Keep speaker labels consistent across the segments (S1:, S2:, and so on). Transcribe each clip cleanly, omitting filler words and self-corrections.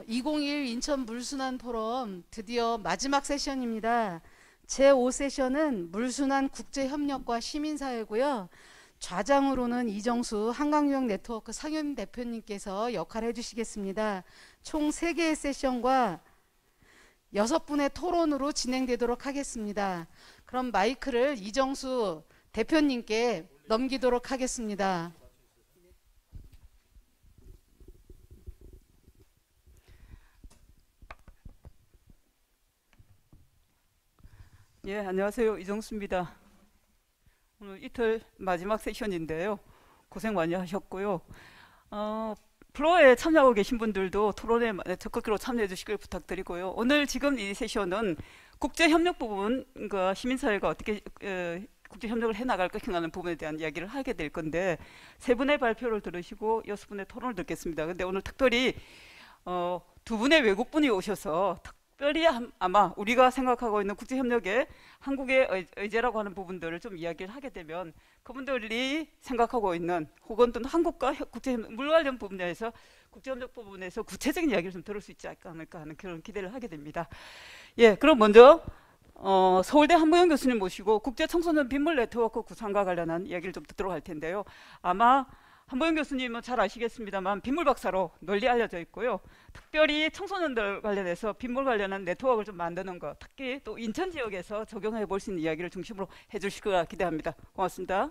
S1: 2021 인천 물순환 포럼 드디어 마지막 세션입니다. 제5세션은 물순환 국제협력과 시민사회고요. 좌장으로는 이정수 한강유역 네트워크 상임 대표님께서 역할을 해주시겠습니다. 총 3개의 세션과 6분의 토론으로 진행되도록 하겠습니다. 그럼 마이크를 이정수 대표님께 넘기도록 하겠습니다.
S2: 예, 안녕하세요. 이정수입니다. 오늘 이틀 마지막 세션인데요. 고생 많이 하셨고요. 플로어에 참여하고 계신 분들도 토론에 적극적으로 참여해 주시길 부탁드리고요. 오늘 지금 이 세션은 국제협력 부분과 시민사회가 어떻게 국제협력을 해나갈 것인가는 부분에 대한 이야기를 하게 될 건데, 세 분의 발표를 들으시고 6분의 토론을 듣겠습니다. 근데 오늘 특별히 두 분의 외국분이 오셔서 특별히 아마 우리가 생각하고 있는 국제협력에 한국의 의제라고 하는 부분들을 좀 이야기를 하게 되면 그분들이 생각하고 있는 혹은 또 한국과 국제협력 물 관련 부분에서 국제협력 부분에서 구체적인 이야기를 좀 들을 수 있지 않을까 하는 그런 기대를 하게 됩니다. 예, 그럼 먼저 서울대 한무영 교수님 모시고 국제청소년 빗물 네트워크 구상과 관련한 이야기를 좀 듣도록 할 텐데요. 아마 한무영 교수님은 잘 아시겠습니다만 빗물 박사로 널리 알려져 있고요. 특별히 청소년들 관련해서 빗물 관련한 네트워크를 좀 만드는 것, 특히 또 인천 지역에서 적용해 볼 수 있는 이야기를 중심으로 해주실 거라 기대합니다. 고맙습니다.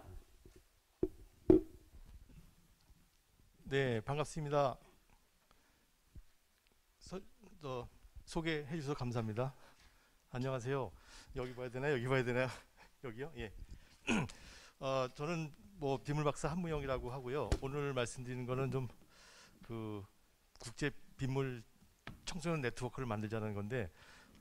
S3: 네, 반갑습니다. 소개해 주셔서 감사합니다. 안녕하세요. 여기 봐야 되나요? 여기 봐야 되나요? 여기요? 예. 저는 뭐 빗물 박사 한무영이라고 하고요. 오늘 말씀드리는 거는 좀 그 국제 빗물 청소년 네트워크를 만들자는 건데,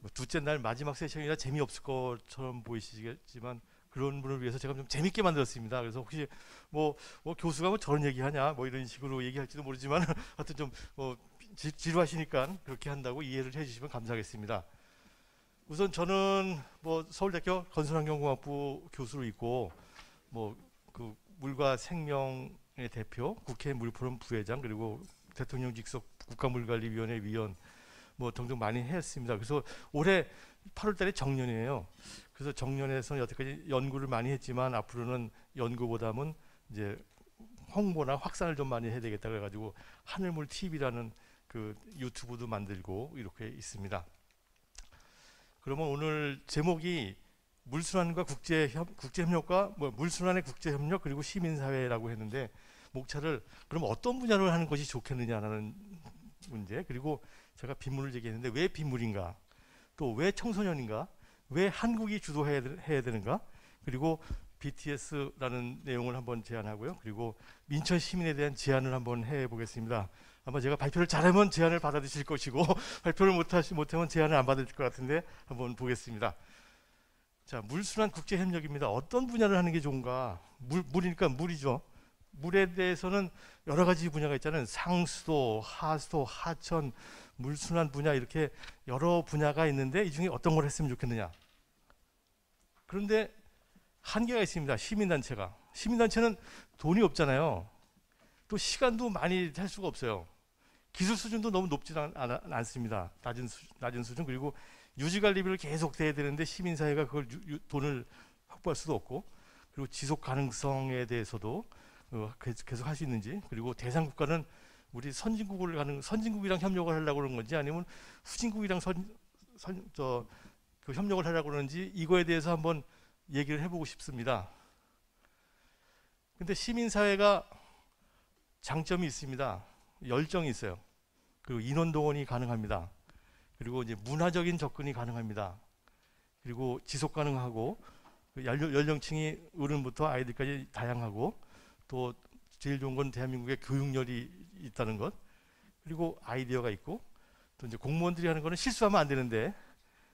S3: 뭐 둘째 날 마지막 세션이라 재미없을 것처럼 보이시겠지만 그런 분을 위해서 제가 좀 재밌게 만들었습니다. 그래서 혹시 뭐 교수가 뭐 저런 얘기하냐 뭐 이런 식으로 얘기할지도 모르지만 하여튼 좀 지루하시니까 그렇게 한다고 이해를 해주시면 감사하겠습니다. 우선 저는 뭐 서울대학교 건설환경공학부 교수로 있고, 뭐 그 물과 생명의 대표, 국회 물포럼 부회장, 그리고 대통령 직속 국가물관리위원회 위원 뭐 등등 많이 했습니다. 그래서 올해 8월달에 정년이에요. 그래서 정년에서는 여태까지 연구를 많이 했지만 앞으로는 연구보다는 이제 홍보나 확산을 좀 많이 해야 되겠다 그래가지고 하늘물 TV라는 그 유튜브도 만들고 이렇게 있습니다. 그러면 오늘 제목이 물순환과 국제협력과 뭐 물순환의 국제협력 그리고 시민사회라고 했는데, 목차를 그럼 어떤 분야로 하는 것이 좋겠느냐라는 문제, 그리고 제가 빗물을 얘기했는데 왜 빗물인가, 또 왜 청소년인가, 왜 한국이 주도해야 되는가, 그리고 BTS라는 내용을 한번 제안하고요. 그리고 민천 시민에 대한 제안을 한번 해보겠습니다. 아마 제가 발표를 잘하면 제안을 받아주실 것이고 발표를 못하면 제안을 안 받을 것 같은데 한번 보겠습니다. 자, 물순환 국제협력입니다. 어떤 분야를 하는 게 좋은가? 물이니까 물이죠. 물에 대해서는 여러 가지 분야가 있잖아요. 상수도, 하수도, 하천, 물순환 분야, 이렇게 여러 분야가 있는데 이 중에 어떤 걸 했으면 좋겠느냐. 그런데 한계가 있습니다. 시민단체는 돈이 없잖아요. 또 시간도 많이 할 수가 없어요. 기술 수준도 너무 높지 않습니다. 낮은 수준. 그리고 유지관리비를 계속 대야 되는데 시민사회가 그걸 돈을 확보할 수도 없고, 그리고 지속 가능성에 대해서도 계속 할 수 있는지, 그리고 대상 국가는 우리 선진국이랑 협력을 하려고 그러는 건지 아니면 후진국이랑 그 협력을 하려고 그러는지, 이거에 대해서 한번 얘기를 해보고 싶습니다. 근데 시민사회가 장점이 있습니다. 열정이 있어요. 그리고 인원 동원이 가능합니다. 그리고 이제 문화적인 접근이 가능합니다. 그리고 지속 가능하고, 연령층이 어른부터 아이들까지 다양하고, 또 제일 좋은 건 대한민국의 교육열이 있다는 것, 그리고 아이디어가 있고, 또 이제 공무원들이 하는 거는 실수하면 안 되는데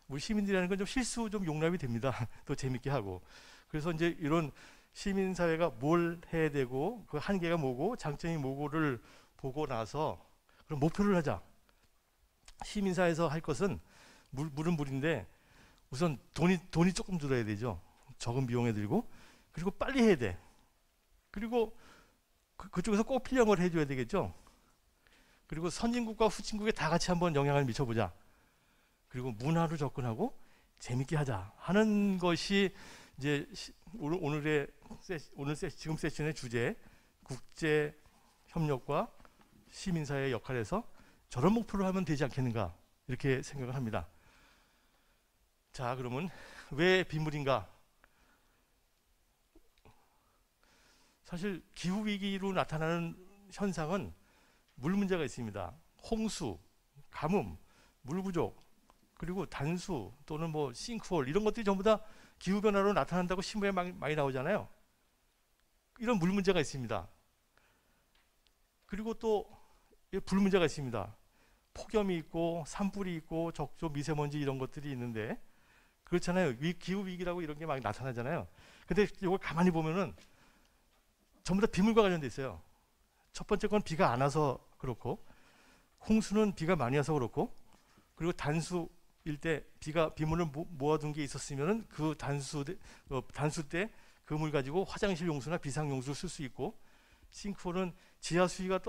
S3: 우리 시민들이 하는 건 좀 실수 좀 용납이 됩니다. 또 재밌게 하고. 그래서 이제 이런 시민사회가 뭘 해야 되고 그 한계가 뭐고 장점이 뭐고를 보고 나서 그럼 목표를 하자. 시민사회에서 할 것은 물은 물인데 우선 돈이 조금 들어야 되죠. 적은 비용에 들고, 그리고 빨리 해야 돼. 그리고 그쪽에서 꼭 필요한 걸 해줘야 되겠죠. 그리고 선진국과 후진국에 다 같이 한번 영향을 미쳐보자. 그리고 문화로 접근하고 재밌게 하자 하는 것이 이제 지금 세션의 주제, 국제 협력과 시민사회의 역할에서 저런 목표를 하면 되지 않겠는가 이렇게 생각을 합니다. 자, 그러면 왜 빗물인가? 사실 기후위기로 나타나는 현상은 물 문제가 있습니다. 홍수, 가뭄, 물 부족, 그리고 단수 또는 뭐 싱크홀 이런 것들이 전부 다 기후변화로 나타난다고 신문에 많이 나오잖아요. 이런 물 문제가 있습니다. 그리고 또 불 문제가 있습니다. 폭염이 있고 산불이 있고 적조 미세먼지 이런 것들이 있는데 그렇잖아요. 기후위기라고 이런 게 막 나타나잖아요. 근데 이걸 가만히 보면은 전부 다 빗물과 관련돼 있어요. 첫 번째 건 비가 안 와서 그렇고, 홍수는 비가 많이 와서 그렇고, 그리고 단수일 때 빗물을 모아둔 게 있었으면은 그 단수 때 그 물 가지고 화장실 용수나 비상 용수를 쓸 수 있고, 싱크홀은 지하 수위가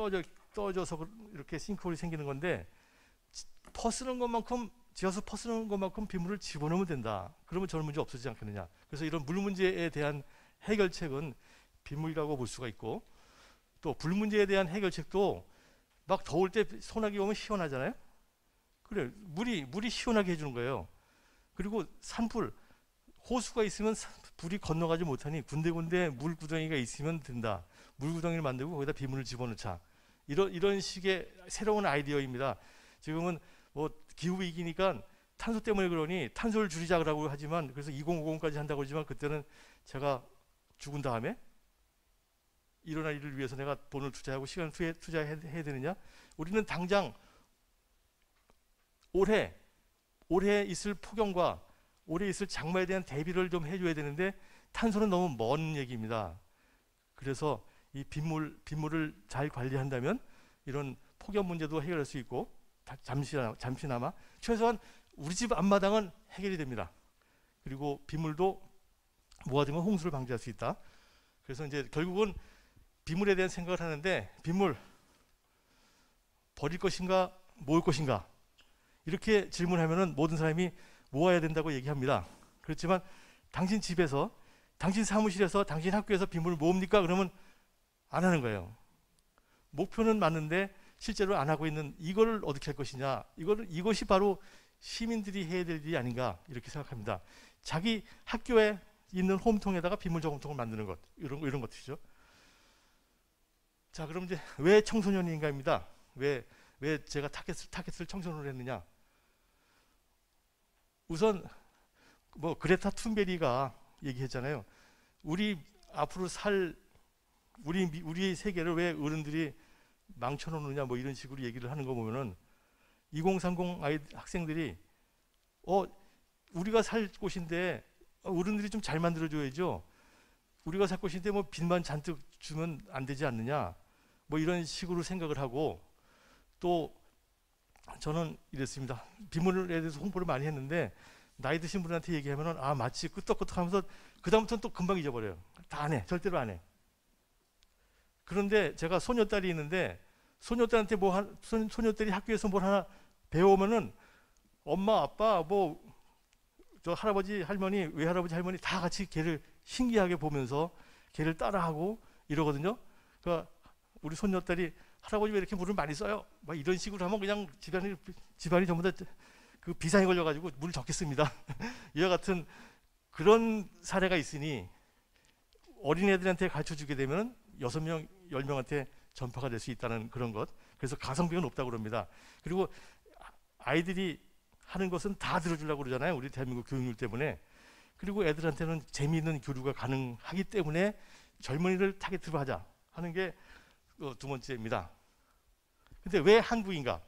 S3: 떨어져서 이렇게 싱크홀이 생기는 건데 지하수 퍼쓰는 것만큼 빗물을 집어넣으면 된다. 그러면 저런 문제 없어지지 않겠느냐. 그래서 이런 물 문제에 대한 해결책은 빗물이라고 볼 수가 있고, 또 불 문제에 대한 해결책도 막 더울 때 소나기 오면 시원하잖아요. 그래, 물이 시원하게 해주는 거예요. 그리고 산불, 호수가 있으면 불이 건너가지 못하니 군데군데 물구덩이가 있으면 된다. 물구덩이를 만들고 거기다 빗물을 집어넣자. 이런 식의 새로운 아이디어입니다. 지금은 뭐 기후 위기니까 탄소 때문에 그러니 탄소를 줄이자고 하지만, 그래서 2050까지 한다고 하지만, 그때는 제가 죽은 다음에 일어날 일을 위해서 내가 돈을 투자하고 시간을 투자해야 되느냐? 우리는 당장 올해 있을 폭염과 올해 있을 장마에 대한 대비를 좀 해줘야 되는데 탄소는 너무 먼 얘기입니다. 그래서 이 빗물을 잘 관리한다면 이런 폭염 문제도 해결할 수 있고, 잠시나마 최소한 우리 집 앞마당은 해결이 됩니다. 그리고 빗물도 모아두면 홍수를 방지할 수 있다. 그래서 이제 결국은 빗물에 대한 생각을 하는데, 빗물 버릴 것인가 모을 것인가 이렇게 질문하면은 모든 사람이 모아야 된다고 얘기합니다. 그렇지만 당신 집에서, 당신 사무실에서, 당신 학교에서 빗물을 모읍니까? 그러면 안 하는 거예요. 목표는 맞는데 실제로 안 하고 있는 이걸 어떻게 할 것이냐, 이것이 바로 시민들이 해야 될 일이 아닌가 이렇게 생각합니다. 자기 학교에 있는 홈통에다가 빗물 저금통을 만드는 것, 이런 것들이죠. 자, 그럼 이제 왜 청소년인가입니다. 왜 제가 타겟을 청소년으로 했느냐? 우선 뭐 그레타 툰베리가 얘기했잖아요. 우리 앞으로 우리 세계를 왜 어른들이 망쳐놓느냐, 뭐 이런 식으로 얘기를 하는 거 보면은 2030 학생들이 우리가 살 곳인데 어른들이 좀 잘 만들어줘야죠. 우리가 살 곳인데 뭐 빚만 잔뜩 주면 안 되지 않느냐, 뭐 이런 식으로 생각을 하고, 또 저는 이랬습니다. 빗물에 대해서 홍보를 많이 했는데 나이 드신 분한테 얘기하면은 마치 끄떡끄떡하면서 그 다음부터는 또 금방 잊어버려요. 다 안 해, 절대로 안 해. 그런데 제가 소녀딸이 있는데 소녀딸한테 소녀딸이 학교에서 뭘 하나 배우면은 엄마 아빠 뭐 저 할아버지 할머니 외할아버지 할머니 다 같이 걔를 신기하게 보면서 걔를 따라하고 이러거든요. 그러니까 우리 손녀딸이 할아버지 왜 이렇게 물을 많이 써요? 막 이런 식으로 하면 그냥 집안이 전부 다 그 비상에 걸려가지고 물을 적게 씁니다. 이와 같은 그런 사례가 있으니 어린애들한테 가르쳐주게 되면 6명, 10명한테 전파가 될 수 있다는 그런 것. 그래서 가성비가 높다고 그럽니다. 그리고 아이들이 하는 것은 다 들어주려고 그러잖아요. 우리 대한민국 교육률 때문에. 그리고 애들한테는 재미있는 교류가 가능하기 때문에 젊은이를 타겟으로 하자 하는 게 두 번째입니다. 근데 왜 한국인가?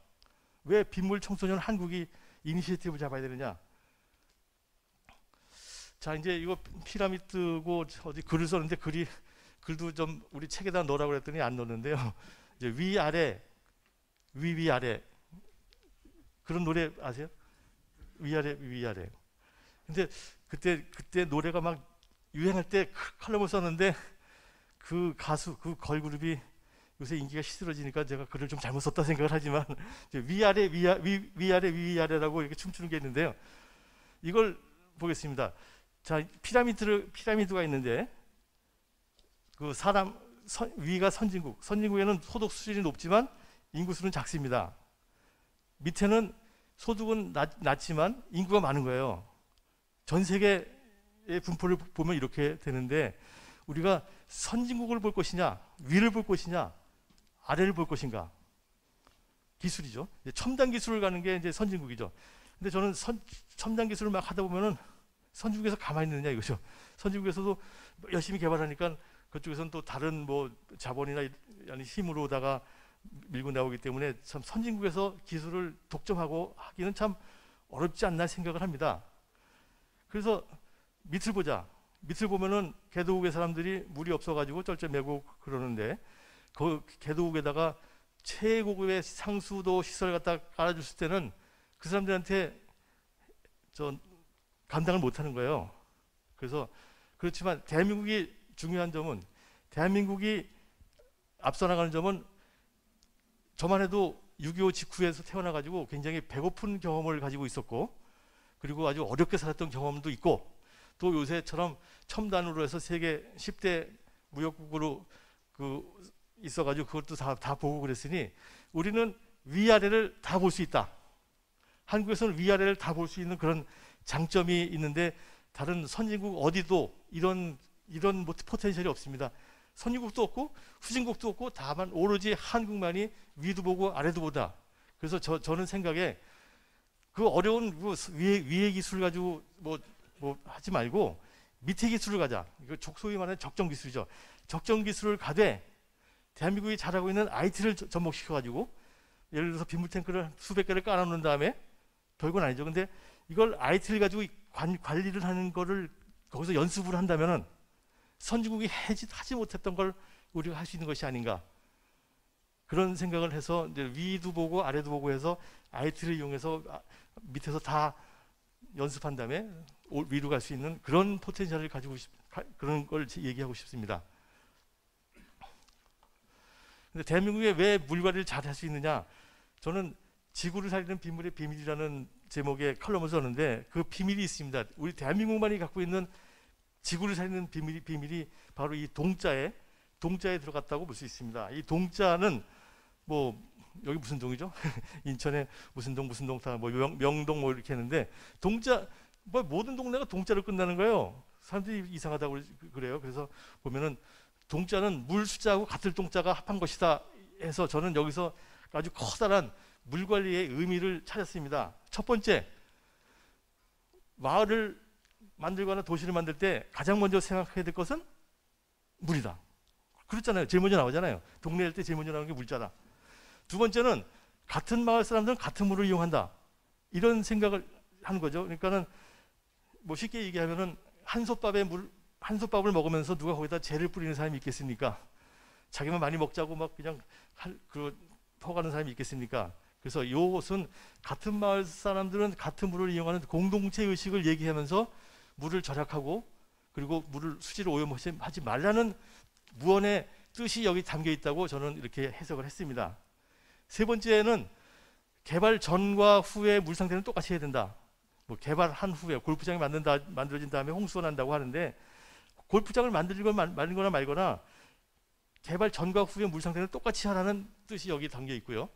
S3: 왜 빗물 청소년 한국이 이니시애티브를 잡아야 되느냐? 자, 이제 이거 피라미드고 어디 글을 썼는데 글도 좀 우리 책에다 넣으라고 그랬더니 안 넣었는데요. 이제 위아래 그런 노래 아세요? 위아래. 근데 그때 노래가 막 유행할 때 칼럼을 썼는데 그 가수 그 걸그룹이 요새 인기가 시들어지니까 제가 글을 좀 잘못 썼다 생각을 하지만 이제 위아래 위아래 위아래라고 이렇게 춤추는 게 있는데요. 이걸 보겠습니다. 자, 피라미드가 있는데 그 위가 선진국에는 소득 수준이 높지만 인구 수는 작습니다. 밑에는 소득은 낮지만 인구가 많은 거예요. 전 세계의 분포를 보면 이렇게 되는데 우리가 선진국을 볼 것이냐, 위를 볼 것이냐, 아래를 볼 것인가? 기술이죠. 첨단 기술을 가는 게 이제 선진국이죠. 근데 저는 첨단 기술을 막 하다 보면은 선진국에서 가만히 있느냐 이거죠. 선진국에서도 열심히 개발하니까 그쪽에서는 또 다른 뭐 자본이나 아니 힘으로다가 밀고 나오기 때문에 참 선진국에서 기술을 독점하고 하기는 참 어렵지 않나 생각을 합니다. 그래서 밑을 보자. 밑을 보면은 개도국의 사람들이 물이 없어가지고 쩔쩔매고 그러는데 그 개도국에다가 최고급의 상수도 시설 갖다 깔아줬을 때는 그 사람들한테 감당을 못하는 거예요. 그래서 그렇지만 대한민국이 중요한 점은 대한민국이 앞서 나가는 점은 저만 해도 6.25 직후에서 태어나가지고 굉장히 배고픈 경험을 가지고 있었고 그리고 아주 어렵게 살았던 경험도 있고 또 요새처럼 첨단으로 해서 세계 10대 무역국으로 있어가지고 그것도 다 보고 그랬으니 우리는 위아래를 다 볼 수 있다. 한국에서는 위아래를 다 볼 수 있는 그런 장점이 있는데 다른 선진국 어디도 이런 포텐셜이 없습니다. 선진국도 없고 후진국도 없고 다만 오로지 한국만이 위도 보고 아래도 보다. 그래서 저는 생각에 그 어려운 위의 기술 가지고 뭐 하지 말고 밑에 기술을 가자. 이거 소위 말하는 적정 기술이죠. 적정 기술을 가되 대한민국이 잘하고 있는 IT를 접목시켜 가지고 예를 들어서 빗물 탱크를 수백 개를 깔아놓은 다음에 별건 아니죠. 근데 이걸 IT를 가지고 관리를 하는 거를 거기서 연습을 한다면은 선진국이 하지 못했던 걸 우리가 할 수 있는 것이 아닌가 그런 생각을 해서 이제 위도 보고 아래도 보고 해서 IT를 이용해서 밑에서 다 연습한 다음에 위로 갈 수 있는 그런 포텐셜을 가지고 그런 걸 얘기하고 싶습니다. 근데 대한민국에 왜 물관리를 잘 할 수 있느냐? 저는 지구를 살리는 빗물의 비밀이라는 제목의 칼럼을 썼는데 그 비밀이 있습니다. 우리 대한민국만이 갖고 있는 지구를 살리는 비밀이 바로 이 동자에 들어갔다고 볼 수 있습니다. 이 동자는 뭐 여기 무슨 동이죠? 인천에 무슨 동 다 뭐 명동 뭐 이렇게 했는데 동자 뭐 모든 동네가 동자로 끝나는 거예요. 사람들이 이상하다고 그래요. 그래서 보면은 동자는 물 숫자하고 같을 동자가 합한 것이다 해서 저는 여기서 아주 커다란 물 관리의 의미를 찾았습니다. 첫 번째, 마을을 만들거나 도시를 만들 때 가장 먼저 생각해야 될 것은 물이다. 그렇잖아요. 제일 먼저 나오잖아요. 동네 할 때 제일 먼저 나오는 게 물자다. 두 번째는 같은 마을 사람들은 같은 물을 이용한다. 이런 생각을 하는 거죠. 그러니까는 뭐 쉽게 얘기하면은 한솥밥을 먹으면서 누가 거기다 재를 뿌리는 사람이 있겠습니까? 자기만 많이 먹자고 막 그냥 퍼가는 사람이 있겠습니까? 그래서 이것은 같은 마을 사람들은 같은 물을 이용하는 공동체 의식을 얘기하면서 물을 절약하고 그리고 물을 수시로 오염하지 말라는 무언의 뜻이 여기 담겨 있다고 저는 이렇게 해석을 했습니다. 세 번째는 개발 전과 후의 물 상태는 똑같이 해야 된다. 뭐 개발한 후에 골프장이 만들어진 다음에 홍수가 난다고 하는데 골프장을 만들거나 말거나 개발 전과 후의 물 상태는 똑같이 하라는 뜻이 여기 담겨 있고요.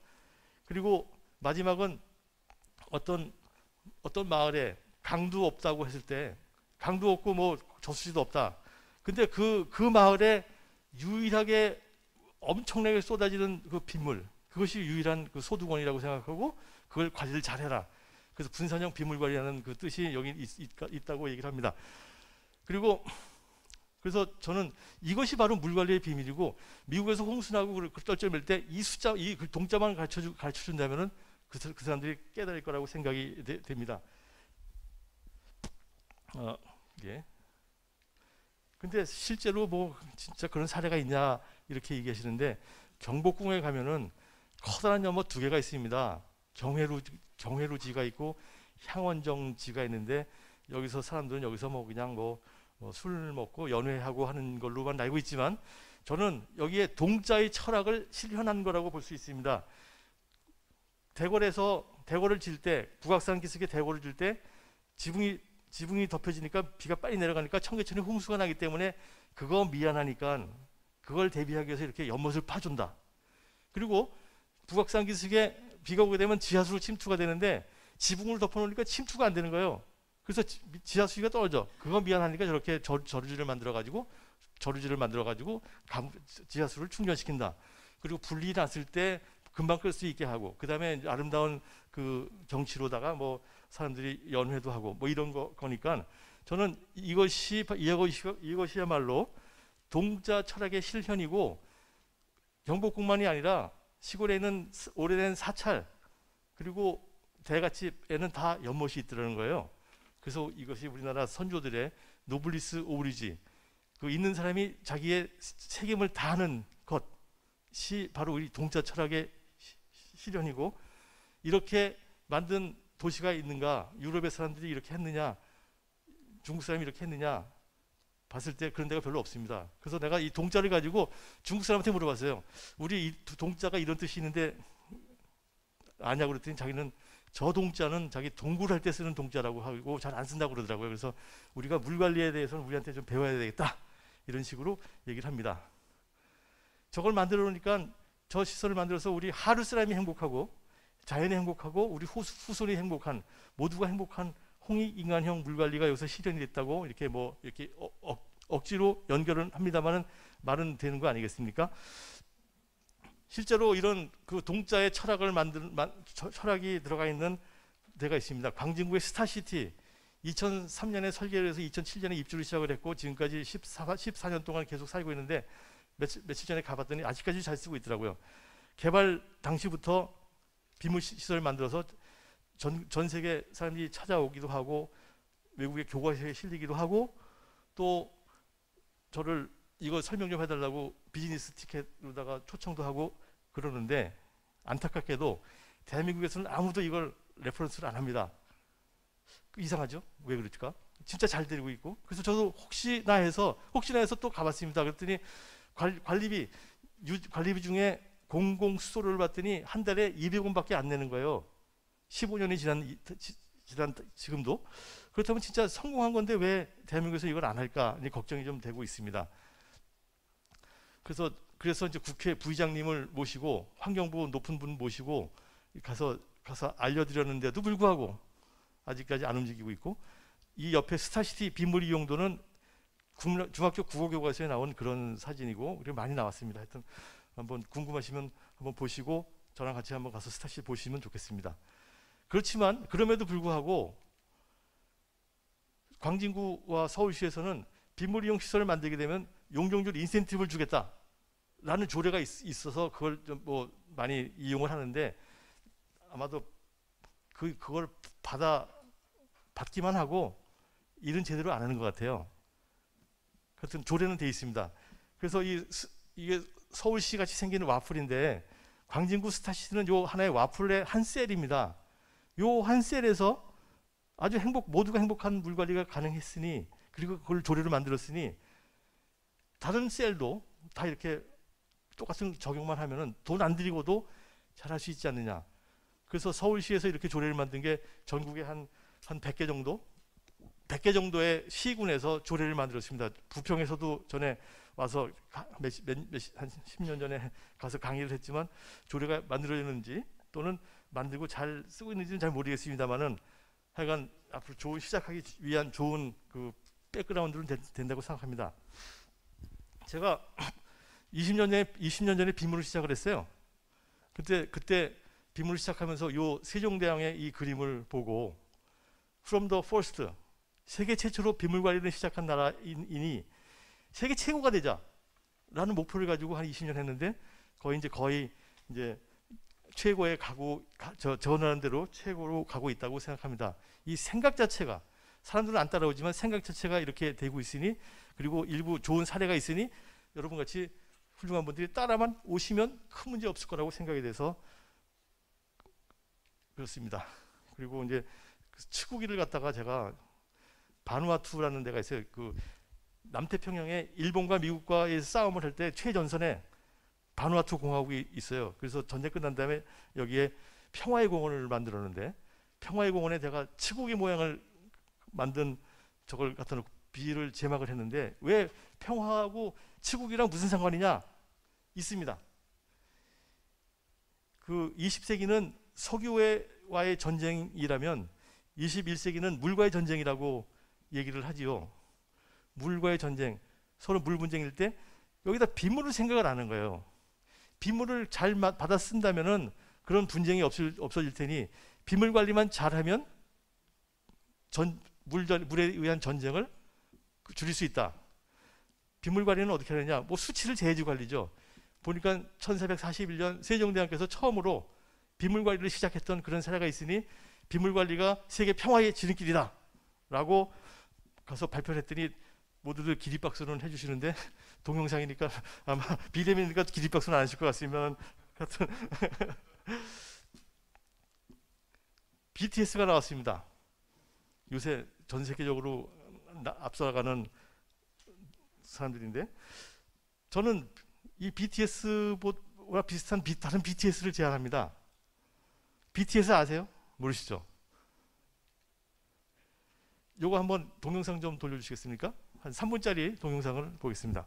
S3: 그리고 마지막은 어떤 마을에 강도 없다고 했을 때 강도 없고 뭐 저수지도 없다. 근데 그 마을에 유일하게 엄청나게 쏟아지는 그 빗물 그것이 유일한 그 소득원이라고 생각하고 그걸 관리를 잘해라. 그래서 분산형 빗물 관리라는 그 뜻이 여기 있다고 얘기를 합니다. 그리고 그래서 저는 이것이 바로 물 관리의 비밀이고 미국에서 홍수나고 떨쳐맬 때 이 숫자, 그 동자만 가르쳐준다면은 그 사람들이 깨달을 거라고 생각이 됩니다. 예. 근데 실제로 뭐 진짜 그런 사례가 있냐 이렇게 얘기하시는데 경복궁에 가면은 커다란 연못 두 개가 있습니다. 경회루지가 있고 향원정지가 있는데 여기서 사람들은 여기서 뭐 그냥 술 먹고 연회하고 하는 걸로만 알고 있지만 저는 여기에 동자의 철학을 실현한 거라고 볼 수 있습니다. 대궐을 질 때, 북악산 기슭에 대궐을 질 때 지붕이 덮여지니까 비가 빨리 내려가니까 청계천에 홍수가 나기 때문에 그거 미안하니까 그걸 대비하기 위해서 이렇게 연못을 파준다. 그리고 북악산 기슭에 비가 오게 되면 지하수로 침투가 되는데 지붕을 덮어놓으니까 침투가 안 되는 거예요. 그래서 지하수위가 떨어져. 그거 미안하니까 저렇게 저루지를 만들어가지고 지하수를 충전시킨다. 그리고 불이 났을 때 금방 끌 수 있게 하고, 그 다음에 아름다운 그 경치로다가 뭐 사람들이 연회도 하고 뭐 이런 거니까 저는 이것이야말로 동자 철학의 실현이고, 경복궁만이 아니라 시골에 있는 오래된 사찰 그리고 대갓집에는 다 연못이 있더라는 거예요. 그래서 이것이 우리나라 선조들의 노블리스 오브리지, 그 있는 사람이 자기의 책임을 다하는 것이 바로 우리 동자 철학의 실현이고, 이렇게 만든 도시가 있는가, 유럽의 사람들이 이렇게 했느냐, 중국 사람이 이렇게 했느냐 봤을 때 그런 데가 별로 없습니다. 그래서 내가 이 동자를 가지고 중국 사람한테 물어봤어요. 우리 이 동자가 이런 뜻이 있는데 아냐고 그랬더니 자기는 저 동자는 자기 동굴할 때 쓰는 동자라고 하고 잘 안 쓴다고 그러더라고요. 그래서 우리가 물 관리에 대해서는 우리한테 좀 배워야 되겠다, 이런 식으로 얘기를 합니다. 저걸 만들어 놓으니까, 저 시설을 만들어서 우리 하루 사람이 행복하고 자연이 행복하고 우리 후손이 행복한, 모두가 행복한 홍익인간형 물관리가 여기서 실현이 됐다고 이렇게 억지로 연결을 합니다만은 말은 되는 거 아니겠습니까? 실제로 이런 그 동자의 철학이 들어가 있는 데가 있습니다. 광진구의 스타시티, 2003년에 설계를 해서 2007년에 입주를 시작을 했고 지금까지 14년 동안 계속 살고 있는데, 며칠 전에 가봤더니 아직까지 잘 쓰고 있더라고요. 개발 당시부터 비물 시설을 만들어서 전 세계 사람들이 찾아오기도 하고 외국의 교과서에 실리기도 하고, 또 저를 이거 설명 좀 해달라고 비즈니스 티켓으로다가 초청도 하고 그러는데, 안타깝게도 대한민국에서는 아무도 이걸 레퍼런스를 안 합니다. 이상하죠? 왜 그럴까? 진짜 잘 되고 있고. 그래서 저도 혹시나 해서 또 가봤습니다. 그랬더니 관리비 중에 공공수소료를 봤더니 한 달에 200원밖에 안 내는 거예요. 15년이 지난 지금도. 그렇다면 진짜 성공한 건데 왜 대한민국에서 이걸 안 할까 걱정이 좀 되고 있습니다. 그래서 이제 국회 부의장님을 모시고 환경부 높은 분 모시고 가서 알려드렸는데도 불구하고 아직까지 안 움직이고 있고, 이 옆에 스타시티 빗물 이용도는 중학교 국어교과서에 나온 그런 사진이고, 그리고 많이 나왔습니다. 하여튼 한번 궁금하시면 한번 보시고 저랑 같이 한번 가서 스타시티 보시면 좋겠습니다. 그렇지만 그럼에도 불구하고 광진구와 서울시에서는 빗물 이용 시설을 만들게 되면 용적률 인센티브를 주겠다라는 조례가 있어서 그걸 좀 많이 이용을 하는데, 아마도 그걸 받기만 하고 일은 제대로 안 하는 것 같아요. 하여튼 조례는 돼 있습니다. 그래서 이게 서울시 같이 생기는 와플인데, 광진구 스타시티는 요 하나의 와플의 한 셀입니다. 요 한 셀에서 아주 모두가 행복한 물관리가 가능했으니, 그리고 그걸 조례로 만들었으니 다른 셀도 다 이렇게 똑같은 적용만 하면은 돈 안 들이고도 잘할 수 있지 않느냐. 그래서 서울시에서 이렇게 조례를 만든 게 전국에 한 100개 정도의 시군에서 조례를 만들었습니다. 부평에서도 전에 와서 한 10년 전에 가서 강의를 했지만 조례가 만들어졌는지 또는 만들고 잘 쓰고 있는지는 잘 모르겠습니다만은, 하여간 앞으로 시작하기 위한 좋은 그 백그라운드는 된다고 생각합니다. 제가 20년 전에 비물을 시작을 했어요. 그때 비물을 시작하면서 요 세종대왕의 이 그림을 보고 From the First, 세계 최초로 비물 관리를 시작한 나라이니 세계 최고가 되자라는 목표를 가지고 한 20년 했는데 거의 이제 최고에 전하는 대로 최고로 가고 있다고 생각합니다. 이 생각 자체가, 사람들은 안 따라오지만 생각 자체가 이렇게 되고 있으니, 그리고 일부 좋은 사례가 있으니 여러분 같이 훌륭한 분들이 따라만 오시면 큰 문제 없을 거라고 생각이 돼서 그렇습니다. 그리고 이제 그 치구기를 갖다가 제가 바누아투라는 데가 있어요. 그 남태평양에 일본과 미국과의 싸움을 할 때 최전선에 바누아투 공화국이 있어요. 그래서 전쟁 끝난 다음에 여기에 평화의 공원을 만들었는데, 평화의 공원에 제가 치국의 모양을 만든 저걸 갖다 놓고 비를 제막을 했는데, 왜 평화하고 치국이랑 무슨 상관이냐? 있습니다. 그 20세기는 석유와의 전쟁이라면 21세기는 물과의 전쟁이라고 얘기를 하지요. 물과의 전쟁, 서로 물 분쟁일 때 여기다 빗물을 생각을 안 하는 거예요. 빗물을 잘 받아 쓴다면은 그런 분쟁이 없어질 테니 빗물 관리만 잘하면 물에 의한 전쟁을 줄일 수 있다. 빗물 관리는 어떻게 하느냐? 뭐 수치를 재해지 관리죠. 보니까 1441년 세종대왕께서 처음으로 빗물 관리를 시작했던 그런 사례가 있으니 빗물 관리가 세계 평화의 지름길이다 라고 가서 발표를 했더니 모두들 기립박수는 해주시는데, 동영상이니까 아마 비대면이니까 기립박수는 안 하실 것 같으면 하여튼 BTS가 나왔습니다. 요새 전 세계적으로 앞서가는 사람들인데, 저는 이 BTS와 비슷한 다른 BTS를 제안합니다. BTS 아세요? 모르시죠? 요거 한번 동영상 좀 돌려주시겠습니까? 한 3분짜리 동영상을 보겠습니다.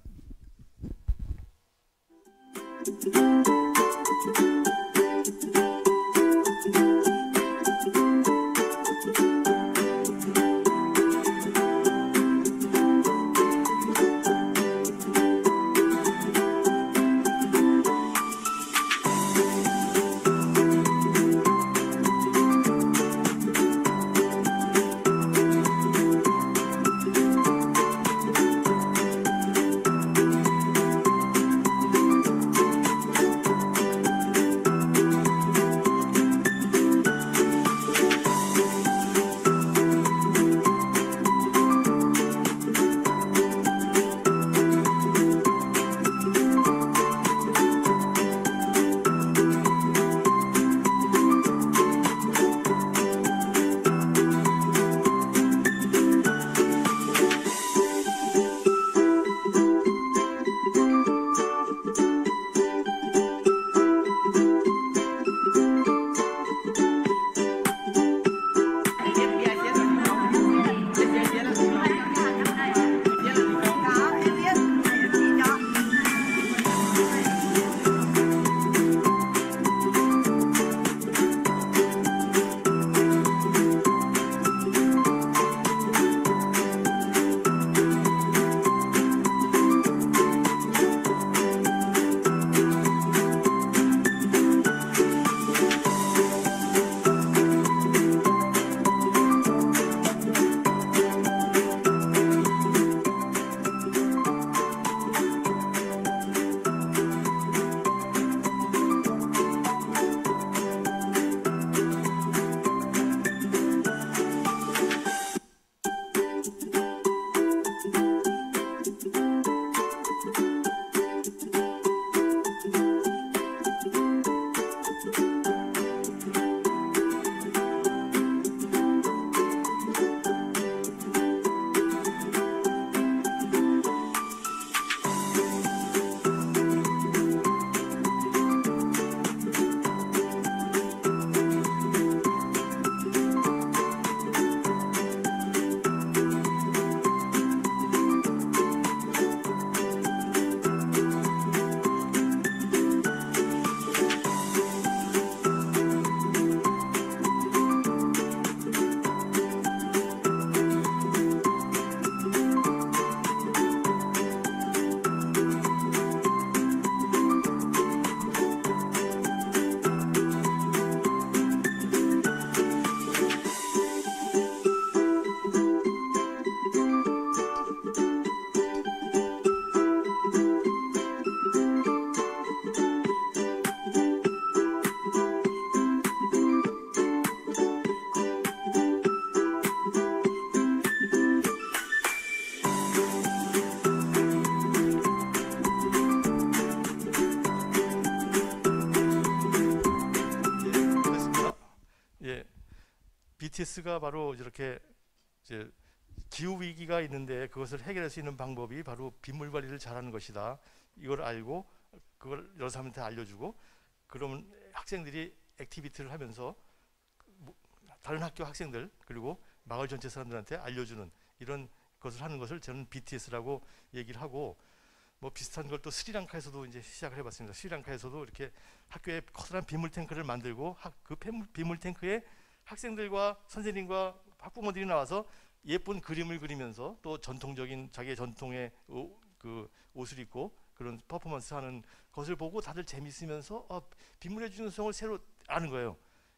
S3: BTS가 바로 이렇게 이제 기후 위기가 있는데 그것을 해결할 수 있는 방법이 바로 빗물 관리를 잘하는 것이다. 이걸 알고 그걸 여러 사람한테 알려주고, 그러면 학생들이 액티비티를 하면서 다른 학교 학생들 그리고 마을 전체 사람들한테 알려주는 이런 것을 하는 것을 저는 BTS라고 얘기를 하고, 뭐 비슷한 걸 또 스리랑카에서도 이제 시작을 해봤습니다. 스리랑카에서도 이렇게 학교에 커다란 빗물 탱크를 만들고 그 빗물 탱크에 학생들과 선생님과 학부모들이 나와서 예쁜 그림을 그리면서 또 전통적인 자기의 전통의 그 옷을 입고 그런 퍼포먼스 하는 것을 보고 다들 재밌으면서 빗물의 중요성을 새로 아는 거예요.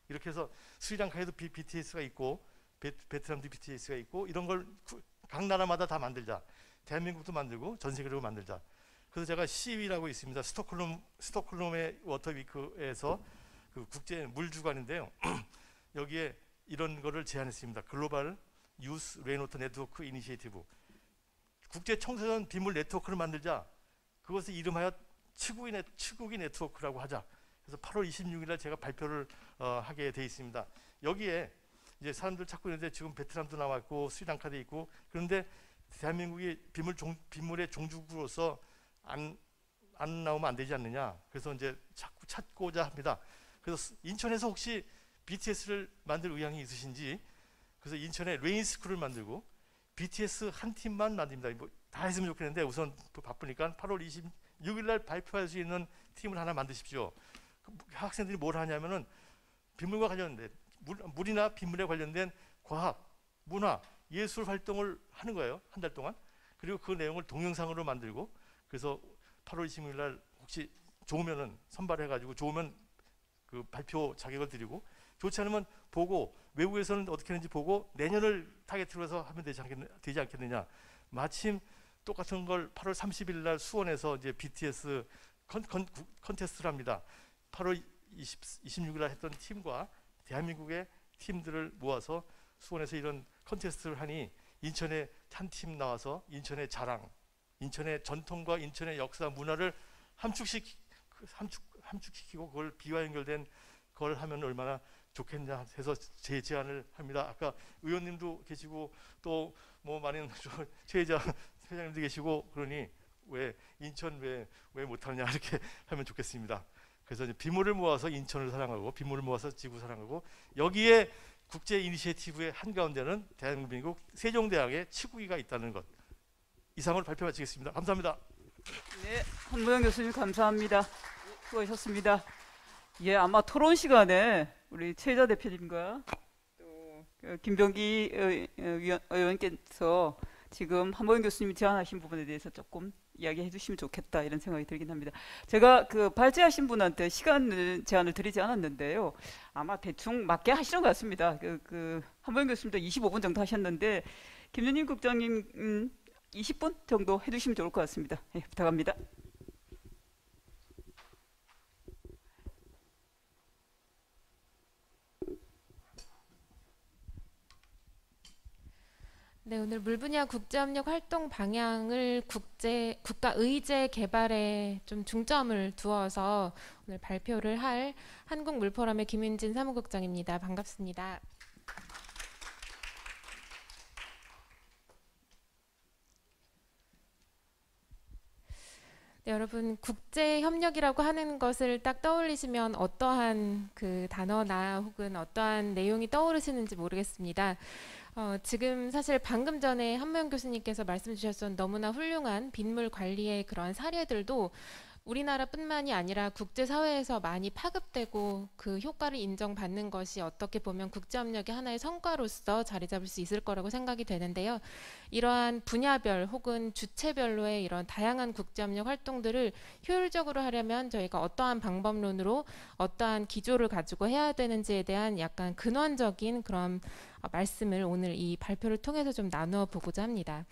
S3: 이렇게 해서 스리랑카에도 BTS가 있고 베트남도 BTS가 있고, 이런 걸 각 나라마다 다 만들자. 대한민국도 만들고 전 세계로 만들자. 그래서 제가 시위라고 있습니다. 스톡홀름의 워터위크에서 그 국제 물주관인데요. 여기에 이런 거를 제안했습니다. 글로벌 유스 레인워터 네트워크 이니시에이티브. 국제 청소년 빗물 네트워크를 만들자. 그것을 이름하여 치국이 네트워크라고 하자. 그래서 8월 26일 날 제가 발표를 하게 돼 있습니다. 여기에 이제 사람들 찾고 있는데 지금 베트남도 나왔고 스리랑카도 있고, 그런데 대한민국이 빗물의 종주국으로서 안 나오면 안 되지 않느냐. 그래서 이제 자꾸 찾고자 합니다. 그래서 인천에서 혹시 BTS를 만들 의향이 있으신지, 그래서 인천에 레인스쿨을 만들고 BTS 한 팀만 만듭니다. 뭐 다 했으면 좋겠는데 우선 바쁘니까 8월 26일 날 발표할 수 있는 팀을 하나 만드십시오. 학생들이 뭘 하냐면은 빗물과 관련된 물이나 빗물에 관련된 과학, 문화, 예술 활동을 하는 거예요. 한 달 동안. 그리고 그 내용을 동영상으로 만들고, 그래서 8월 26일 날 혹시 좋으면은 선발해가지고 좋으면 그 발표 자격을 드리고, 좋지 않으면 보고 외국에서는 어떻게 하는지 보고 내년을 타겟으로 해서 하면 되지 않겠느냐. 마침 똑같은 걸 8월 30일 날 수원에서 이제 BTS 컨테스트를 합니다. 8월 26일 날 했던 팀과 대한민국의 팀들을 모아서 수원에서 이런 컨테스트를 하니 인천에 한 팀 나와서 인천의 자랑, 인천의 전통과 인천의 역사 문화를 함축시키고 그걸 비와 연결된 걸 하면 얼마나 좋겠냐 해서 제 제안을 합니다. 아까 의원님도 계시고 또 뭐 많은 최혜자 회장님도 계시고, 그러니 왜 인천 왜 못하느냐 이렇게 하면 좋겠습니다. 그래서 이제 빗물을 모아서 인천을 사랑하고 빗물을 모아서 지구 사랑하고, 여기에 국제 이니시에이티브의 한가운데는 대한민국 세종대학의 치국이가 있다는 것. 이상으로 발표 마치겠습니다. 감사합니다.
S2: 네, 한무영 교수님 감사합니다. 수고하셨습니다. 예, 아마 토론 시간에 우리 최혜자 대표님과 또 김병기 의원께서 지금 한무영 교수님이 제안하신 부분에 대해서 조금 이야기해 주시면 좋겠다 이런 생각이 들긴 합니다. 제가 그 발제하신 분한테 시간 제한을 드리지 않았는데요. 아마 대충 맞게 하시는 것 같습니다. 한무영 교수님도 25분 정도 하셨는데 김윤희 국장님 20분 정도 해주시면 좋을 것 같습니다. 예, 부탁합니다.
S4: 네, 오늘 물 분야 국제협력 활동 방향을 국가 의제 개발에 좀 중점을 두어서 오늘 발표를 할 한국물포럼의 김윤진 사무국장입니다. 반갑습니다. 네, 여러분 국제협력이라고 하는 것을 딱 떠올리시면 어떠한 그 단어나 혹은 어떠한 내용이 떠오르시는지 모르겠습니다. 지금 사실 방금 전에 한무영 교수님께서 말씀 주셨던 너무나 훌륭한 빗물 관리의 그런 사례들도 우리나라뿐만이 아니라 국제사회에서 많이 파급되고 그 효과를 인정받는 것이 어떻게 보면 국제협력의 하나의 성과로서 자리 잡을 수 있을 거라고 생각이 되는데요. 이러한 분야별 혹은 주체별로의 이런 다양한 국제협력 활동들을 효율적으로 하려면 저희가 어떠한 방법론으로 어떠한 기조를 가지고 해야 되는지에 대한 약간 근원적인 그런 말씀을 오늘 이 발표를 통해서 좀 나누어 보고자 합니다.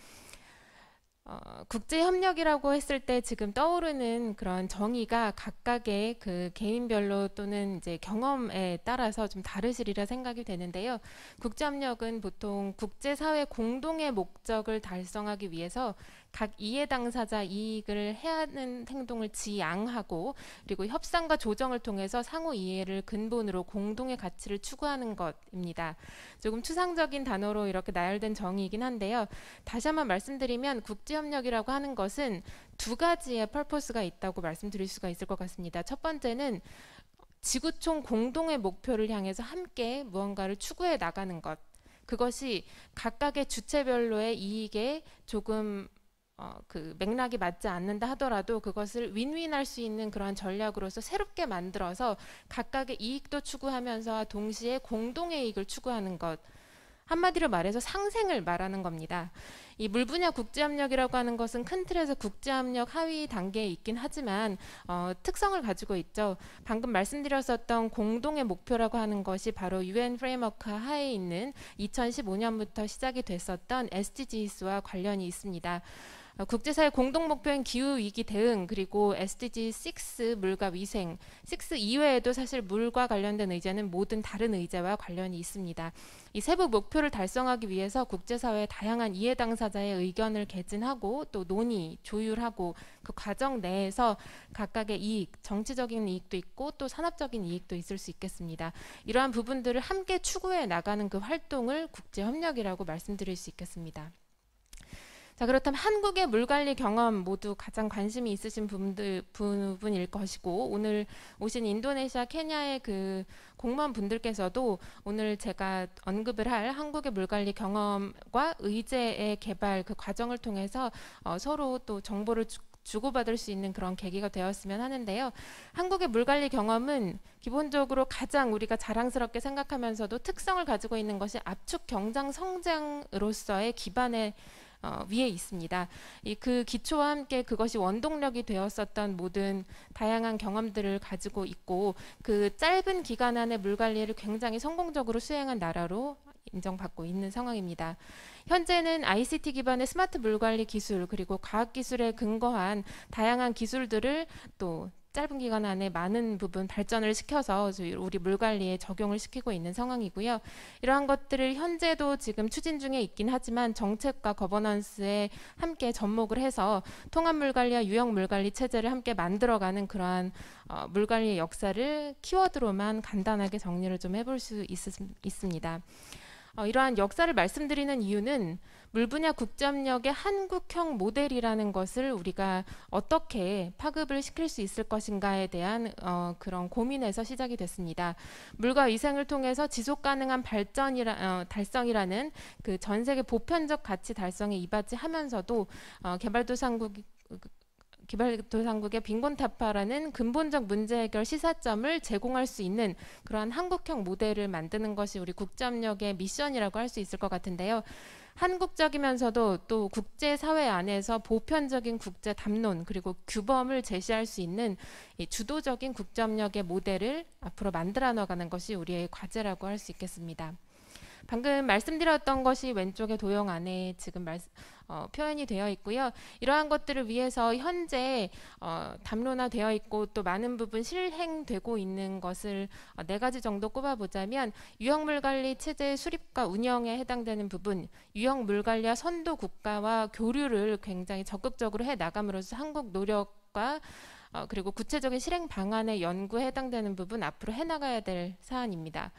S4: 국제협력이라고 했을 때 지금 떠오르는 그런 정의가 각각의 그 개인별로 또는 이제 경험에 따라서 좀 다르시리라 생각이 되는데요. 국제협력은 보통 국제사회 공동의 목적을 달성하기 위해서 각 이해 당사자 이익을 해하는 행동을 지양하고 그리고 협상과 조정을 통해서 상호 이해를 근본으로 공동의 가치를 추구하는 것입니다. 조금 추상적인 단어로 이렇게 나열된 정의이긴 한데요. 다시 한번 말씀드리면 국제협력이라고 하는 것은 두 가지의 펄포스가 있다고 말씀드릴 수가 있을 것 같습니다. 첫 번째는 지구촌 공동의 목표를 향해서 함께 무언가를 추구해 나가는 것. 그것이 각각의 주체별로의 이익에 조금 그 맥락이 맞지 않는다 하더라도 그것을 윈윈할 수 있는 그러한 전략으로서 새롭게 만들어서 각각의 이익도 추구하면서 동시에 공동의 이익을 추구하는 것. 한마디로 말해서 상생을 말하는 겁니다. 이 물 분야 국제협력이라고 하는 것은 큰 틀에서 국제협력 하위 단계에 있긴 하지만 특성을 가지고 있죠. 방금 말씀드렸었던 공동의 목표라고 하는 것이 바로 UN 프레임워크 하에 있는 2015년부터 시작이 됐었던 SDGs와 관련이 있습니다. 국제사회 공동 목표인 기후위기 대응 그리고 SDG 6 물과 위생 6 이외에도 사실 물과 관련된 의제는 모든 다른 의제와 관련이 있습니다. 이 세부 목표를 달성하기 위해서 국제사회의 다양한 이해 당사자의 의견을 개진하고 또 논의, 조율하고 그 과정 내에서 각각의 이익, 정치적인 이익도 있고 또 산업적인 이익도 있을 수 있겠습니다. 이러한 부분들을 함께 추구해 나가는 그 활동을 국제협력이라고 말씀드릴 수 있겠습니다. 자, 그렇다면 한국의 물관리 경험 모두 가장 관심이 있으신 부분일 것이고 오늘 오신 인도네시아, 케냐의 그 공무원 분들께서도 오늘 제가 언급을 할 한국의 물관리 경험과 의제의 개발 그 과정을 통해서 서로 또 정보를 주고받을 수 있는 그런 계기가 되었으면 하는데요. 한국의 물관리 경험은 기본적으로 가장 우리가 자랑스럽게 생각하면서도 특성을 가지고 있는 것이 압축 경장 성장으로서의 기반에 위에 있습니다. 그 기초와 함께 그것이 원동력이 되었었던 모든 다양한 경험들을 가지고 있고 그 짧은 기간 안에 물관리를 굉장히 성공적으로 수행한 나라로 인정받고 있는 상황입니다. 현재는 ICT 기반의 스마트 물관리 기술 그리고 과학기술에 근거한 다양한 기술들을 또 짧은 기간 안에 많은 부분 발전을 시켜서 우리 물관리에 적용을 시키고 있는 상황이고요. 이러한 것들을 현재도 지금 추진 중에 있긴 하지만 정책과 거버넌스에 함께 접목을 해서 통합물관리와 유형물관리 체제를 함께 만들어가는 그러한 물관리의 역사를 키워드로만 간단하게 정리를 좀 해볼 수 있습니다. 이러한 역사를 말씀드리는 이유는 물 분야 국제협력의 한국형 모델이라는 것을 우리가 어떻게 파급을 시킬 수 있을 것인가에 대한 그런 고민에서 시작이 됐습니다. 물과 위생을 통해서 지속 가능한 달성이라는 그 전 세계 보편적 가치 달성에 이바지하면서도 개발도상국의 빈곤타파라는 근본적 문제 해결 시사점을 제공할 수 있는 그러한 한국형 모델을 만드는 것이 우리 국제협력의 미션이라고 할 수 있을 것 같은데요. 한국적이면서도 또 국제사회 안에서 보편적인 국제 담론 그리고 규범을 제시할 수 있는 이 주도적인 국제협력의 모델을 앞으로 만들어 나가는 것이 우리의 과제라고 할 수 있겠습니다. 방금 말씀드렸던 것이 왼쪽의 도형 안에 지금 표현이 되어 있고요. 이러한 것들을 위해서 현재 담론화되어 있고 또 많은 부분 실행되고 있는 것을 4가지 정도 꼽아보자면 유형물관리 체제 수립과 운영에 해당되는 부분, 유형물관리와 선도 국가와 교류를 굉장히 적극적으로 해나감으로써 한국 노력과 그리고 구체적인 실행 방안의 연구에 해당되는 부분 앞으로 해나가야 될 사안입니다.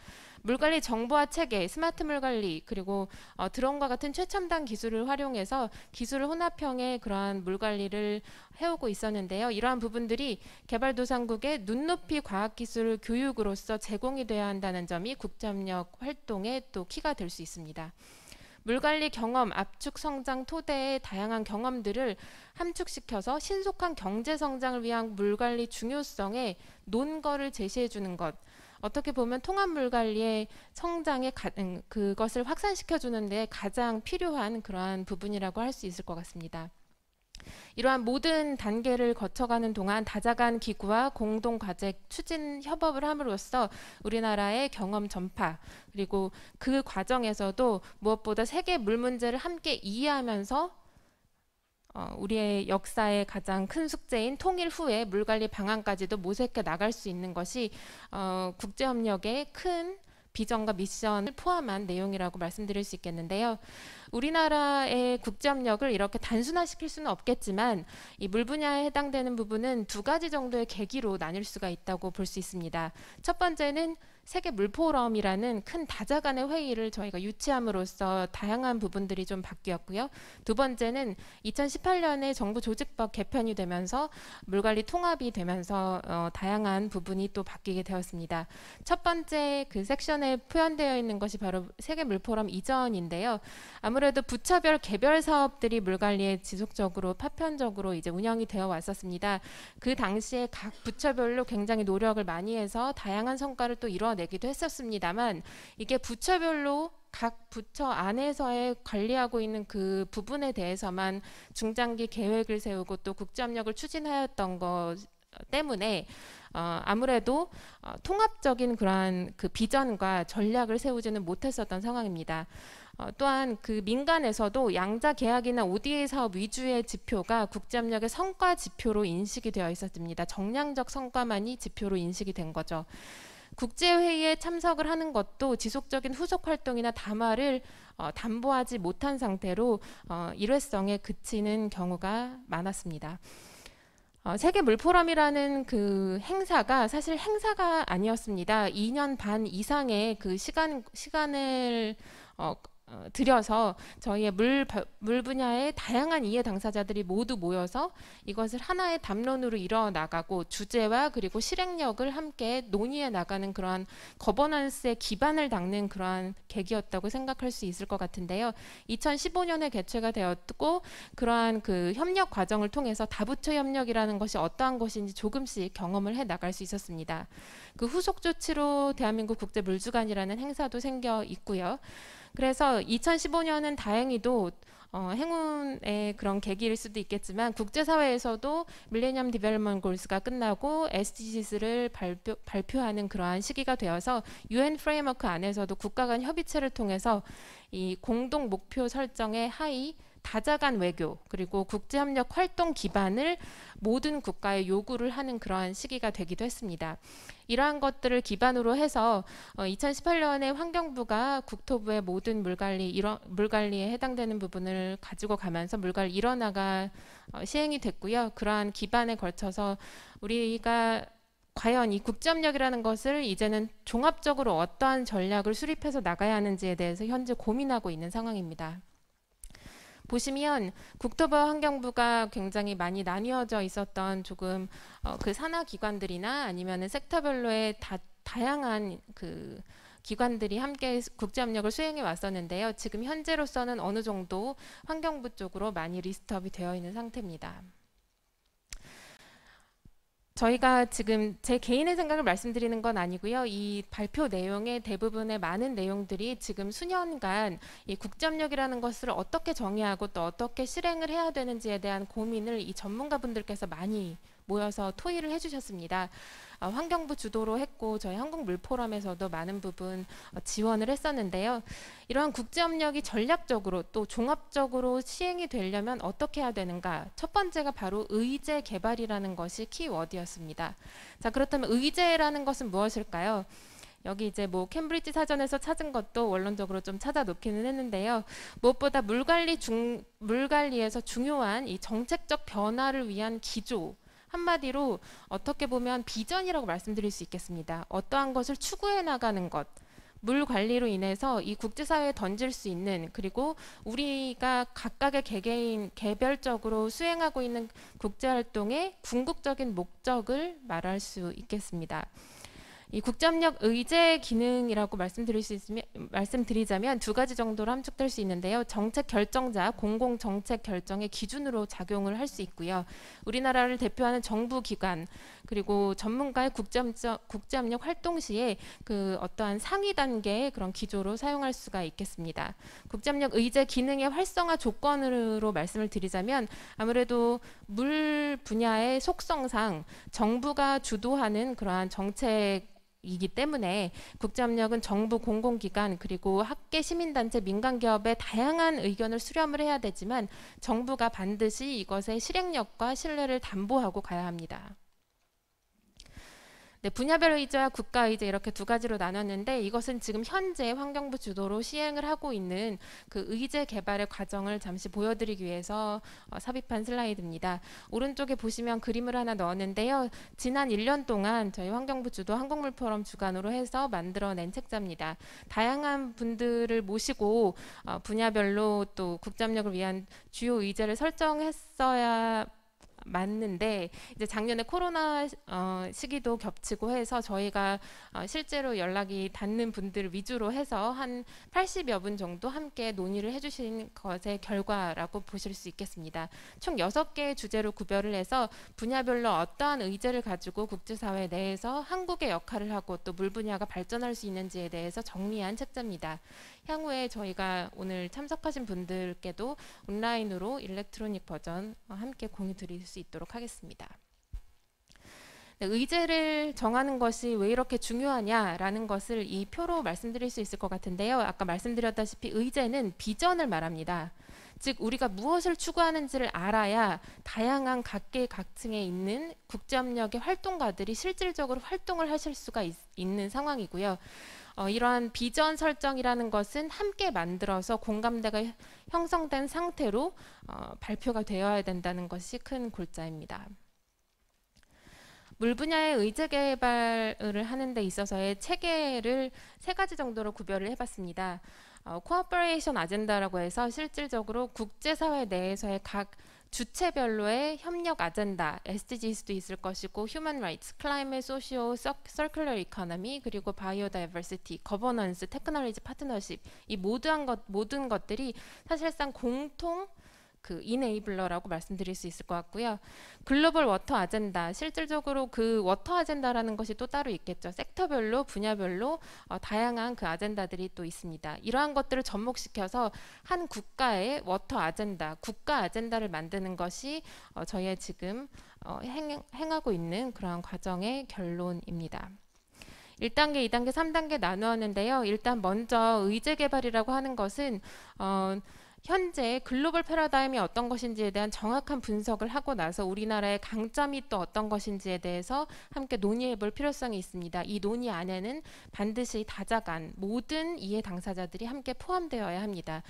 S4: 물관리 정보화 체계, 스마트 물관리 그리고 드론과 같은 최첨단 기술을 활용해서 기술 혼합형의 그러한 물관리를 해오고 있었는데요. 이러한 부분들이 개발도상국의 눈높이 과학기술 교육으로서 제공이 되어야 한다는 점이 국제협력 활동의 또 키가 될 수 있습니다. 물관리 경험, 압축 성장 토대의 다양한 경험들을 함축시켜서 신속한 경제 성장을 위한 물관리 중요성에 논거를 제시해 주는 것. 어떻게 보면 통합물관리의 성장에 그것을 확산시켜 주는데 가장 필요한 그러한 부분이라고 할 수 있을 것 같습니다. 이러한 모든 단계를 거쳐가는 동안 다자간 기구와 공동과제 추진 협업을 함으로써 우리나라의 경험 전파 그리고 그 과정에서도 무엇보다 세계 물 문제를 함께 이해하면서 우리의 역사의 가장 큰 숙제인 통일 후에 물관리 방안까지도 모색해 나갈 수 있는 것이 국제협력의 큰 비전과 미션을 포함한 내용이라고 말씀드릴 수 있겠는데요. 우리나라의 국제협력을 이렇게 단순화시킬 수는 없겠지만 이 물 분야에 해당되는 부분은 두 가지 정도의 계기로 나뉠 수가 있다고 볼 수 있습니다. 첫 번째는 세계 물포럼이라는 큰 다자 간의 회의를 저희가 유치함으로써 다양한 부분들이 좀 바뀌었고요. 두 번째는 2018년에 정부 조직법 개편이 되면서 물관리 통합이 되면서 다양한 부분이 또 바뀌게 되었습니다. 첫 번째 그 섹션에 표현되어 있는 것이 바로 세계 물포럼 이전인데요. 아무래도 부처별 개별 사업들이 물관리에 지속적으로 파편적으로 이제 운영이 되어 왔었습니다. 그 당시에 각 부처별로 굉장히 노력을 많이 해서 다양한 성과를 또 이뤄내기도 했었습니다만 이게 부처별로 각 부처 안에서의 관리하고 있는 그 부분에 대해서만 중장기 계획을 세우고 또 국제협력을 추진하였던 것 때문에 아무래도 통합적인 그러한 그 비전과 전략을 세우지는 못했었던 상황입니다. 또한 그 민간에서도 양자 계약이나 ODA 사업 위주의 지표가 국제협력의 성과 지표로 인식이 되어 있었습니다. 정량적 성과만이 지표로 인식이 된 거죠. 국제회의에 참석을 하는 것도 지속적인 후속 활동이나 담화를 담보하지 못한 상태로 일회성에 그치는 경우가 많았습니다. 세계 물포럼이라는 그 행사가 사실 행사가 아니었습니다. 2년 반 이상의 그 시간을 들여서 저희의 물 분야의 다양한 이해 당사자들이 모두 모여서 이것을 하나의 담론으로 이뤄나가고 주제와 그리고 실행력을 함께 논의해 나가는 그러한 거버넌스의 기반을 닦는 그러한 계기였다고 생각할 수 있을 것 같은데요. 2015년에 개최가 되었고 그러한 그 협력 과정을 통해서 다부처 협력이라는 것이 어떠한 것인지 조금씩 경험을 해 나갈 수 있었습니다. 그 후속 조치로 대한민국 국제물주관이라는 행사도 생겨 있고요. 그래서 2015년은 다행히도 행운의 그런 계기일 수도 있겠지만 국제사회에서도 밀레니엄 디벨롭먼트 골스가 끝나고 SDGs를 발표하는 그러한 시기가 되어서 UN 프레임워크 안에서도 국가 간 협의체를 통해서 이 공동 목표 설정의 하위 다자 간 외교 그리고 국제협력 활동 기반을 모든 국가에 요구를 하는 그러한 시기가 되기도 했습니다. 이러한 것들을 기반으로 해서 2018년에 환경부가 국토부의 모든 물관리에 해당되는 부분을 가지고 가면서 물관리 일원화가 시행이 됐고요. 그러한 기반에 걸쳐서 우리가 과연 이 국제협력이라는 것을 이제는 종합적으로 어떠한 전략을 수립해서 나가야 하는지에 대해서 현재 고민하고 있는 상황입니다. 보시면 국토부와 환경부가 굉장히 많이 나뉘어져 있었던 조금 그 산하 기관들이나 아니면은 섹터별로의 다양한 그 기관들이 함께 국제협력을 수행해 왔었는데요. 지금 현재로서는 어느 정도 환경부 쪽으로 많이 리스트업이 되어 있는 상태입니다. 저희가 지금 제 개인의 생각을 말씀드리는 건 아니고요. 이 발표 내용의 대부분의 많은 내용들이 지금 수년간 이 국제협력이라는 것을 어떻게 정의하고 또 어떻게 실행을 해야 되는지에 대한 고민을 이 전문가분들께서 많이 모여서 토의를 해주셨습니다. 환경부 주도로 했고 저희 한국물포럼에서도 많은 부분 지원을 했었는데요. 이러한 국제협력이 전략적으로 또 종합적으로 시행이 되려면 어떻게 해야 되는가? 첫 번째가 바로 의제 개발이라는 것이 키워드였습니다. 자, 그렇다면 의제라는 것은 무엇일까요? 여기 이제 뭐 캠브리지 사전에서 찾은 것도 원론적으로 좀 찾아 놓기는 했는데요. 무엇보다 물관리에서 중요한 이 정책적 변화를 위한 기조, 한마디로 어떻게 보면 비전이라고 말씀드릴 수 있겠습니다. 어떠한 것을 추구해 나가는 것, 물 관리로 인해서 이 국제사회에 던질 수 있는 그리고 우리가 각각의 개개인 개별적으로 수행하고 있는 국제활동의 궁극적인 목적을 말할 수 있겠습니다. 이 국제협력 의제 기능이라고 말씀드리자면 두 가지 정도로 함축될 수 있는데요. 정책 결정자, 공공 정책 결정의 기준으로 작용을 할 수 있고요. 우리나라를 대표하는 정부 기관 그리고 전문가의 국제협력 활동 시에 그 어떠한 상위 단계의 그런 기조로 사용할 수가 있겠습니다. 국제협력 의제 기능의 활성화 조건으로 말씀을 드리자면 아무래도 물 분야의 속성상 정부가 주도하는 그러한 정책 이기 때문에 국제협력은 정부, 공공기관 그리고 학계, 시민단체, 민간기업의 다양한 의견을 수렴을 해야 되지만 정부가 반드시 이것의 실행력과 신뢰를 담보하고 가야 합니다. 네, 분야별 의제와 국가 의제 이렇게 두 가지로 나눴는데 이것은 지금 현재 환경부 주도로 시행을 하고 있는 그 의제 개발의 과정을 잠시 보여드리기 위해서 삽입한 슬라이드입니다. 오른쪽에 보시면 그림을 하나 넣었는데요. 지난 1년 동안 저희 환경부 주도 한국물 포럼 주관으로 해서 만들어낸 책자입니다. 다양한 분들을 모시고 분야별로 또 국제협력을 위한 주요 의제를 설정했어야 맞는데 이제 작년에 코로나 시기도 겹치고 해서 저희가 실제로 연락이 닿는 분들 위주로 해서 한 80여 분 정도 함께 논의를 해주신 것의 결과라고 보실 수 있겠습니다. 총 6개의 주제로 구별을 해서 분야별로 어떠한 의제를 가지고 국제사회 내에서 한국의 역할을 하고 또 물 분야가 발전할 수 있는지에 대해서 정리한 책자입니다. 향후에 저희가 오늘 참석하신 분들께도 온라인으로 일렉트로닉 버전 함께 공유 드릴 수 있도록 하겠습니다. 네, 의제를 정하는 것이 왜 이렇게 중요하냐라는 것을 이 표로 말씀드릴 수 있을 것 같은데요. 아까 말씀드렸다시피 의제는 비전을 말합니다. 즉 우리가 무엇을 추구하는지를 알아야 다양한 각계각층에 있는 국제협력의 활동가들이 실질적으로 활동을 하실 수가 있는 상황이고요. 이러한 비전 설정이라는 것은 함께 만들어서 공감대가 형성된 상태로 발표가 되어야 된다는 것이 큰 골자입니다. 물 분야의 의제 개발을 하는 데 있어서의 체계를 3가지 정도로 구별을 해봤습니다. 코어퍼레이션 아젠다라고 해서 실질적으로 국제사회 내에서의 각 주체별로의 협력 아젠다, SDGs도 있을 것이고 휴먼 라이츠, 클라이밋, 소시오, 서큘러 이코노미, 그리고 바이오다이버시티, 거버넌스, 테크놀로지 파트너십 이 모든 것들이 사실상 공통 그 이네이블러라고 말씀드릴 수 있을 것 같고요. 글로벌 워터 아젠다, 실질적으로 그 워터 아젠다라는 것이 또 따로 있겠죠. 섹터별로, 분야별로 다양한 그 아젠다들이 또 있습니다. 이러한 것들을 접목시켜서 한 국가의 워터 아젠다, 국가 아젠다를 만드는 것이 저희의 지금 행하고 있는 그러한 과정의 결론입니다. 1단계, 2단계, 3단계 나누었는데요. 일단 먼저 의제 개발이라고 하는 것은 현재 글로벌 패러다임이 어떤 것인지에 대한 정확한 분석을 하고 나서 우리나라의 강점이 또 어떤 것인지에 대해서 함께 논의해 볼 필요성이 있습니다. 이 논의 안에는 반드시 다자간 모든 이해 당사자들이 함께 포함되어야 합니다.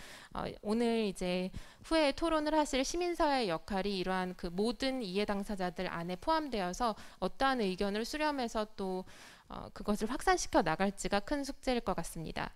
S4: 오늘 이제 후에 토론을 하실 시민사회의 역할이 이러한 그 모든 이해 당사자들 안에 포함되어서 어떠한 의견을 수렴해서 또 그것을 확산시켜 나갈지가 큰 숙제일 것 같습니다.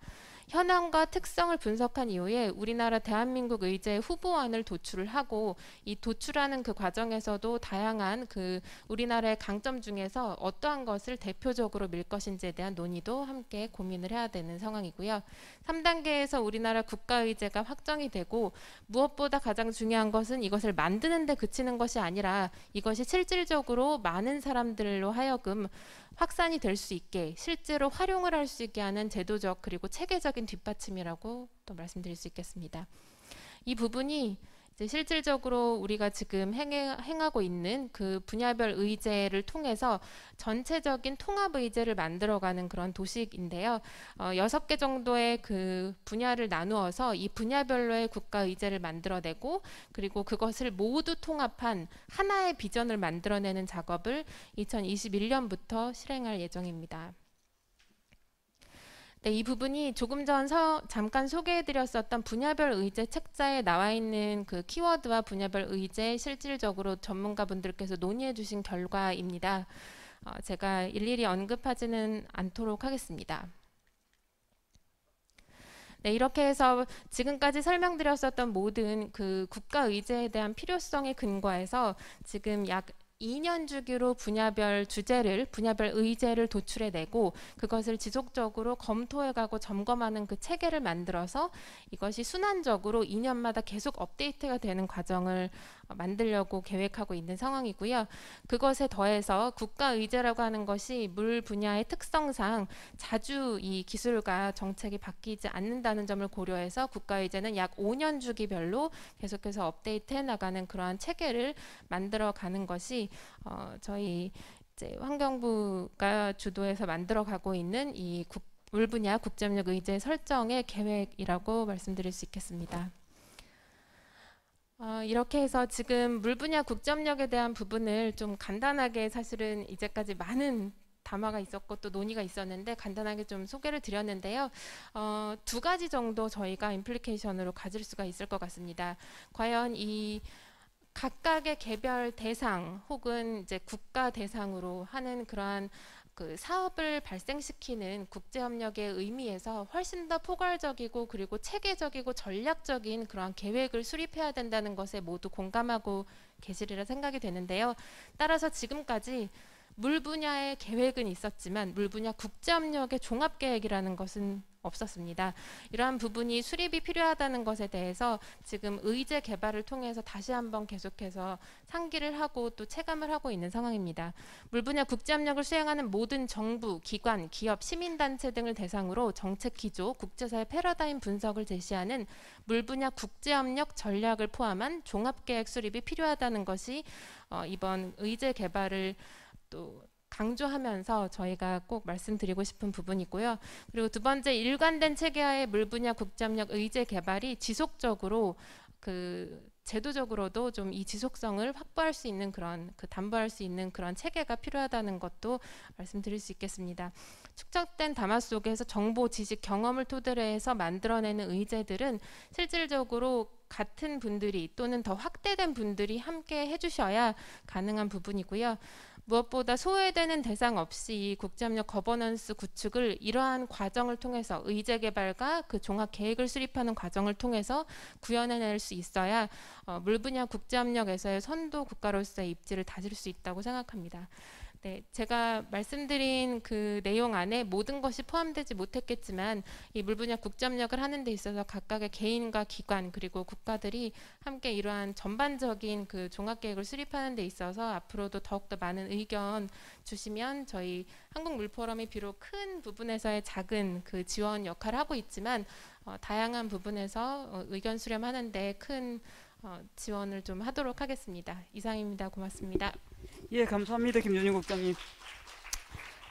S4: 현황과 특성을 분석한 이후에 우리나라 대한민국 의제 후보안을 도출을 하고 이 도출하는 그 과정에서도 다양한 그 우리나라의 강점 중에서 어떠한 것을 대표적으로 밀 것인지에 대한 논의도 함께 고민을 해야 되는 상황이고요. 3단계에서 우리나라 국가의제가 확정이 되고 무엇보다 가장 중요한 것은 이것을 만드는 데 그치는 것이 아니라 이것이 실질적으로 많은 사람들로 하여금 확산이 될 수 있게 실제로 활용을 할 수 있게 하는 제도적 그리고 체계적인 뒷받침이라고 또 말씀드릴 수 있겠습니다. 이 부분이 이제 실질적으로 우리가 지금 행하고 있는 그 분야별 의제를 통해서 전체적인 통합 의제를 만들어가는 그런 도식인데요. 6개 정도의 그 분야를 나누어서 이 분야별로의 국가 의제를 만들어내고 그리고 그것을 모두 통합한 하나의 비전을 만들어내는 작업을 2021년부터 실행할 예정입니다. 네, 이 부분이 조금 전 잠깐 소개해드렸었던 분야별 의제 책자에 나와 있는 그 키워드와 분야별 의제 실질적으로 전문가분들께서 논의해주신 결과입니다. 제가 일일이 언급하지는 않도록 하겠습니다. 네, 이렇게 해서 지금까지 설명드렸었던 모든 그 국가 의제에 대한 필요성에 근거해서 지금 약 2년 주기로 분야별 주제를, 분야별 의제를 도출해내고 그것을 지속적으로 검토해가고 점검하는 그 체계를 만들어서 이것이 순환적으로 2년마다 계속 업데이트가 되는 과정을 만들려고 계획하고 있는 상황이고요. 그것에 더해서 국가의제라고 하는 것이 물 분야의 특성상 자주 이 기술과 정책이 바뀌지 않는다는 점을 고려해서 국가의제는 약 5년 주기별로 계속해서 업데이트해 나가는 그러한 체계를 만들어가는 것이 저희 이제 환경부가 주도해서 만들어가고 있는 이 물 분야 국제협력 의제 설정의 계획이라고 말씀드릴 수 있겠습니다. 이렇게 해서 지금 물 분야 국제협력에 대한 부분을 좀 간단하게 사실은 이제까지 많은 담화가 있었고 또 논의가 있었는데 간단하게 좀 소개를 드렸는데요. 두 가지 정도 저희가 임플리케이션으로 가질 수가 있을 것 같습니다. 과연 이 각각의 개별 대상 혹은 이제 국가 대상으로 하는 그러한 그 사업을 발생시키는 국제협력의 의미에서 훨씬 더 포괄적이고 그리고 체계적이고 전략적인 그러한 계획을 수립해야 된다는 것에 모두 공감하고 계시리라 생각이 되는데요. 따라서 지금까지 물 분야의 계획은 있었지만 물 분야 국제협력의 종합계획이라는 것은 없었습니다. 이러한 부분이 수립이 필요하다는 것에 대해서 지금 의제 개발을 통해서 다시 한번 계속해서 상기를 하고 또 체감을 하고 있는 상황입니다. 물 분야 국제협력을 수행하는 모든 정부, 기관, 기업, 시민단체 등을 대상으로 정책 기조, 국제사회 패러다임 분석을 제시하는 물 분야 국제협력 전략을 포함한 종합계획 수립이 필요하다는 것이 이번 의제 개발을 또 강조하면서 저희가 꼭 말씀드리고 싶은 부분이고요. 그리고 두 번째, 일관된 체계화의 물 분야 국제협력 의제 개발이 지속적으로 제도적으로도 좀 이 지속성을 확보할 수 있는 그런 담보할 수 있는 그런 체계가 필요하다는 것도 말씀드릴 수 있겠습니다. 축적된 담화 속에서 정보, 지식, 경험을 토대로 해서 만들어내는 의제들은 실질적으로 같은 분들이 또는 더 확대된 분들이 함께 해주셔야 가능한 부분이고요. 무엇보다 소외되는 대상 없이 이 국제협력 거버넌스 구축을 이러한 과정을 통해서 의제 개발과 그 종합 계획을 수립하는 과정을 통해서 구현해낼 수 있어야 물 분야 국제협력에서의 선도 국가로서의 입지를 다질 수 있다고 생각합니다. 네, 제가 말씀드린 그 내용 안에 모든 것이 포함되지 못했겠지만 이 물 분야 국제협력을 하는 데 있어서 각각의 개인과 기관 그리고 국가들이 함께 이러한 전반적인 그 종합계획을 수립하는 데 있어서 앞으로도 더욱더 많은 의견 주시면 저희 한국물포럼이 비록 큰 부분에서의 작은 그 지원 역할을 하고 있지만 다양한 부분에서 의견 수렴하는 데 큰 지원을 좀 하도록 하겠습니다. 이상입니다. 고맙습니다.
S2: 예, 감사합니다, 김준희 국장님.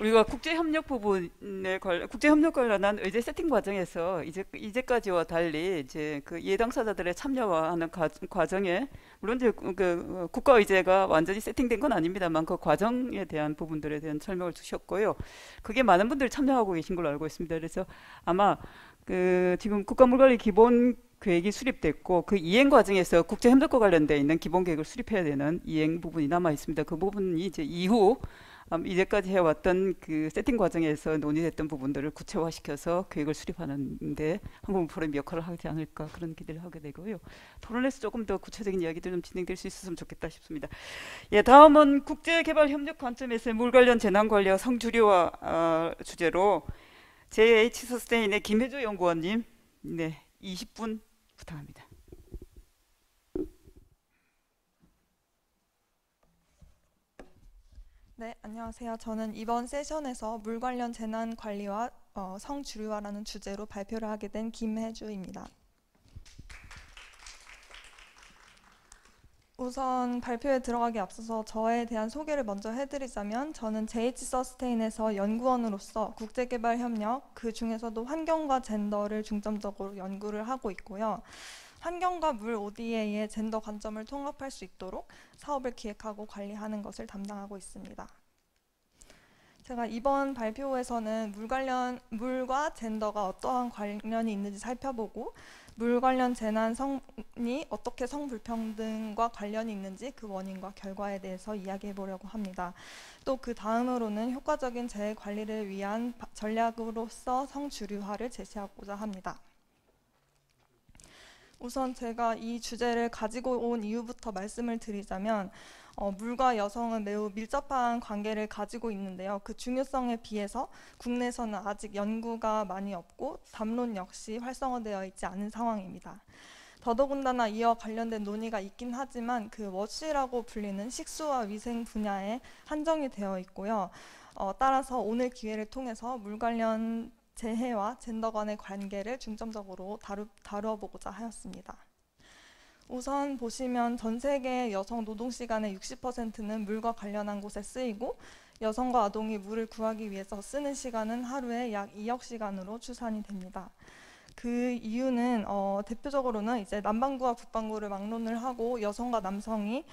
S2: 우리가 국제협력 국제협력 관련한 의제 세팅 과정에서 이제까지와 달리 이제 그 예당사자들의 참여하는 과정에 물론 이제 그 국가 의제가 완전히 세팅된 건 아닙니다만 그 과정에 대한 부분들에 대한 설명을 주셨고요. 그게 많은 분들이 참여하고 계신 걸로 알고 있습니다. 그래서 아마 그 지금 국가물관리 기본 계획이 수립됐고 그 이행 과정에서 국제협력과 관련돼 있는 기본 계획을 수립해야 되는 이행 부분이 남아 있습니다. 그 부분이 이제 이후 이제까지 해왔던 그 세팅 과정에서 논의됐던 부분들을 구체화시켜서 계획을 수립하는데 한국물포럼이 역할을 하지 않을까 그런 기대를 하게 되고요. 토론에서 조금 더 구체적인 이야기들 좀 진행될 수 있었으면 좋겠다 싶습니다. 예, 다음은 국제개발협력 관점에서 물 관련 재난관리와 성주류화 주제로 JH 서스테인의 김혜주 연구원님, 네, 20분 부탁합니다.
S5: 네, 안녕하세요. 저는 이번 세션에서 물 관련 재난 관리와 성주류화라는 주제로 발표를 하게 된 김혜주입니다. 우선 발표에 들어가기 앞서서 저에 대한 소개를 먼저 해드리자면 저는 JH 서스테인에서 연구원으로서 국제개발협력, 그 중에서도 환경과 젠더를 중점적으로 연구를 하고 있고요. 환경과 물 ODA의 젠더 관점을 통합할 수 있도록 사업을 기획하고 관리하는 것을 담당하고 있습니다. 제가 이번 발표에서는 물과 젠더가 어떠한 관련이 있는지 살펴보고 물 관련 재난이 어떻게 성불평등과 관련이 있는지 그 원인과 결과에 대해서 이야기해 보려고 합니다. 또 그 다음으로는 효과적인 재해 관리를 위한 전략으로서 성주류화를 제시하고자 합니다. 우선 제가 이 주제를 가지고 온 이유부터 말씀을 드리자면 물과 여성은 매우 밀접한 관계를 가지고 있는데요. 그 중요성에 비해서 국내에서는 아직 연구가 많이 없고 담론 역시 활성화되어 있지 않은 상황입니다. 더더군다나 이와 관련된 논의가 있긴 하지만 그 워시라고 불리는 식수와 위생 분야에 한정이 되어 있고요. 따라서 오늘 기회를 통해서 물 관련 재해와 젠더 간의 관계를 중점적으로 다뤄보고자 하였습니다. 우선 보시면 전 세계 여성 노동 시간의 60%는 물과 관련한 곳에 쓰이고 여성과 아동이 물을 구하기 위해서 쓰는 시간은 하루에 약 2억 시간으로 추산이 됩니다. 그 이유는 대표적으로는 이제 남반구와 북반구를 막론을 하고 여성이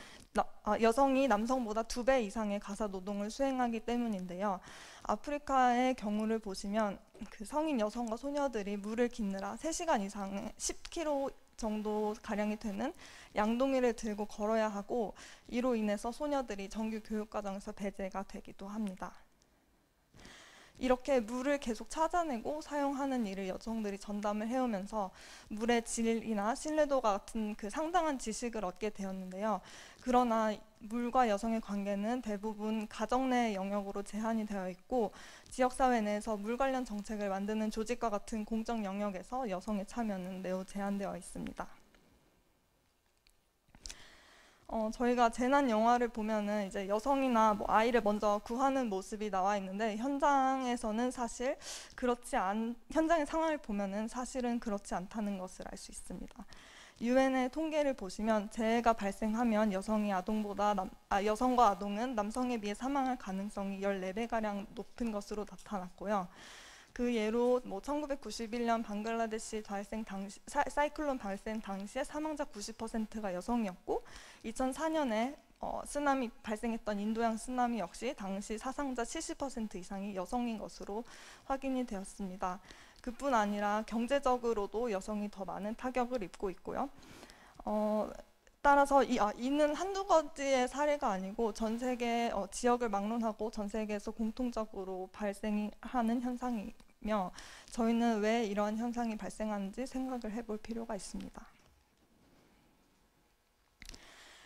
S5: 남성보다 2배 이상의 가사 노동을 수행하기 때문인데요. 아프리카의 경우를 보시면 그 성인 여성과 소녀들이 물을 깃느라 3시간 이상 10km 정도 가량이 되는 양동이를 들고 걸어야 하고, 이로 인해서 소녀들이 정규 교육과정에서 배제가 되기도 합니다. 이렇게 물을 계속 찾아내고 사용하는 일을 여성들이 전담을 해오면서 물의 질이나 신뢰도가 같은 그 상당한 지식을 얻게 되었는데요. 그러나 물과 여성의 관계는 대부분 가정 내 영역으로 제한이 되어 있고, 지역사회 내에서 물 관련 정책을 만드는 조직과 같은 공적 영역에서 여성의 참여는 매우 제한되어 있습니다. 저희가 재난 영화를 보면은 이제 여성이나 뭐 아이를 먼저 구하는 모습이 나와 있는데, 현장에서는 사실 현장의 상황을 보면은 사실은 그렇지 않다는 것을 알 수 있습니다. 유엔의 통계를 보시면 재해가 발생하면 여성과 아동은 남성에 비해 사망할 가능성이 14배가량 높은 것으로 나타났고요. 그 예로 1991년 방글라데시 사이클론 발생 당시에 사망자 90%가 여성이었고, 2004년에 쓰나미 발생했던 인도양 쓰나미 역시 당시 사상자 70% 이상이 여성인 것으로 확인이 되었습니다. 그뿐 아니라 경제적으로도 여성이 더 많은 타격을 입고 있고요. 따라서 이는 한두 가지의 사례가 아니고 전 세계 지역을 막론하고 전 세계에서 공통적으로 발생하는 현상이며, 저희는 왜 이러한 현상이 발생하는지 생각을 해볼 필요가 있습니다.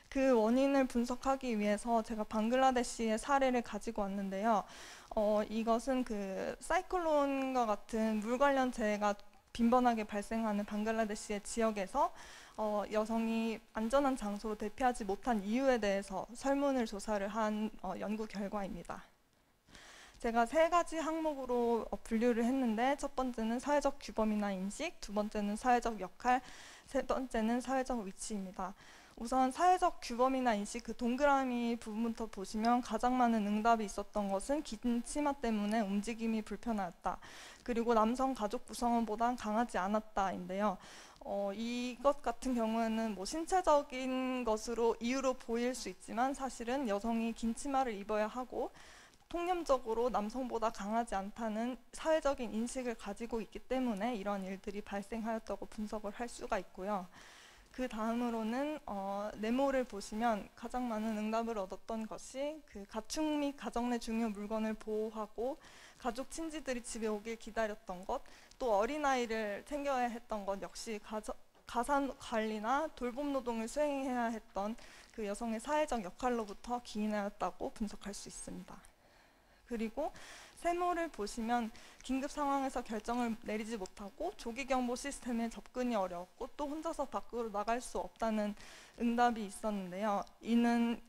S5: 그 원인을 분석하기 위해서 제가 방글라데시의 사례를 가지고 왔는데요. 이것은 그 사이클론과 같은 물 관련 재해가 빈번하게 발생하는 방글라데시의 지역에서 여성이 안전한 장소로 대피하지 못한 이유에 대해서 설문을 조사를 한 연구 결과입니다. 제가 3가지 항목으로 분류를 했는데, 첫 번째는 사회적 규범이나 인식, 두 번째는 사회적 역할, 세 번째는 사회적 위치입니다. 우선 사회적 규범이나 인식, 그 동그라미 부분부터 보시면 가장 많은 응답이 있었던 것은 긴 치마 때문에 움직임이 불편하였다. 그리고 남성 가족 구성원보다 강하지 않았다인데요. 이것 같은 경우에는 신체적인 것으로 이유로 보일 수 있지만, 사실은 여성이 긴 치마를 입어야 하고 통념적으로 남성보다 강하지 않다는 사회적인 인식을 가지고 있기 때문에 이런 일들이 발생하였다고 분석을 할 수가 있고요. 그 다음으로는 네모를 보시면 가장 많은 응답을 얻었던 것이 그 가축 및 가정 내 중요 물건을 보호하고 가족 친지들이 집에 오길 기다렸던 것, 또 어린아이를 챙겨야 했던 것 역시 가산 관리나 돌봄 노동을 수행해야 했던 그 여성의 사회적 역할로부터 기인하였다고 분석할 수 있습니다. 그리고 세모를 보시면 긴급 상황에서 결정을 내리지 못하고 조기 경보 시스템에 접근이 어려웠고 또 혼자서 밖으로 나갈 수 없다는 응답이 있었는데요. 이는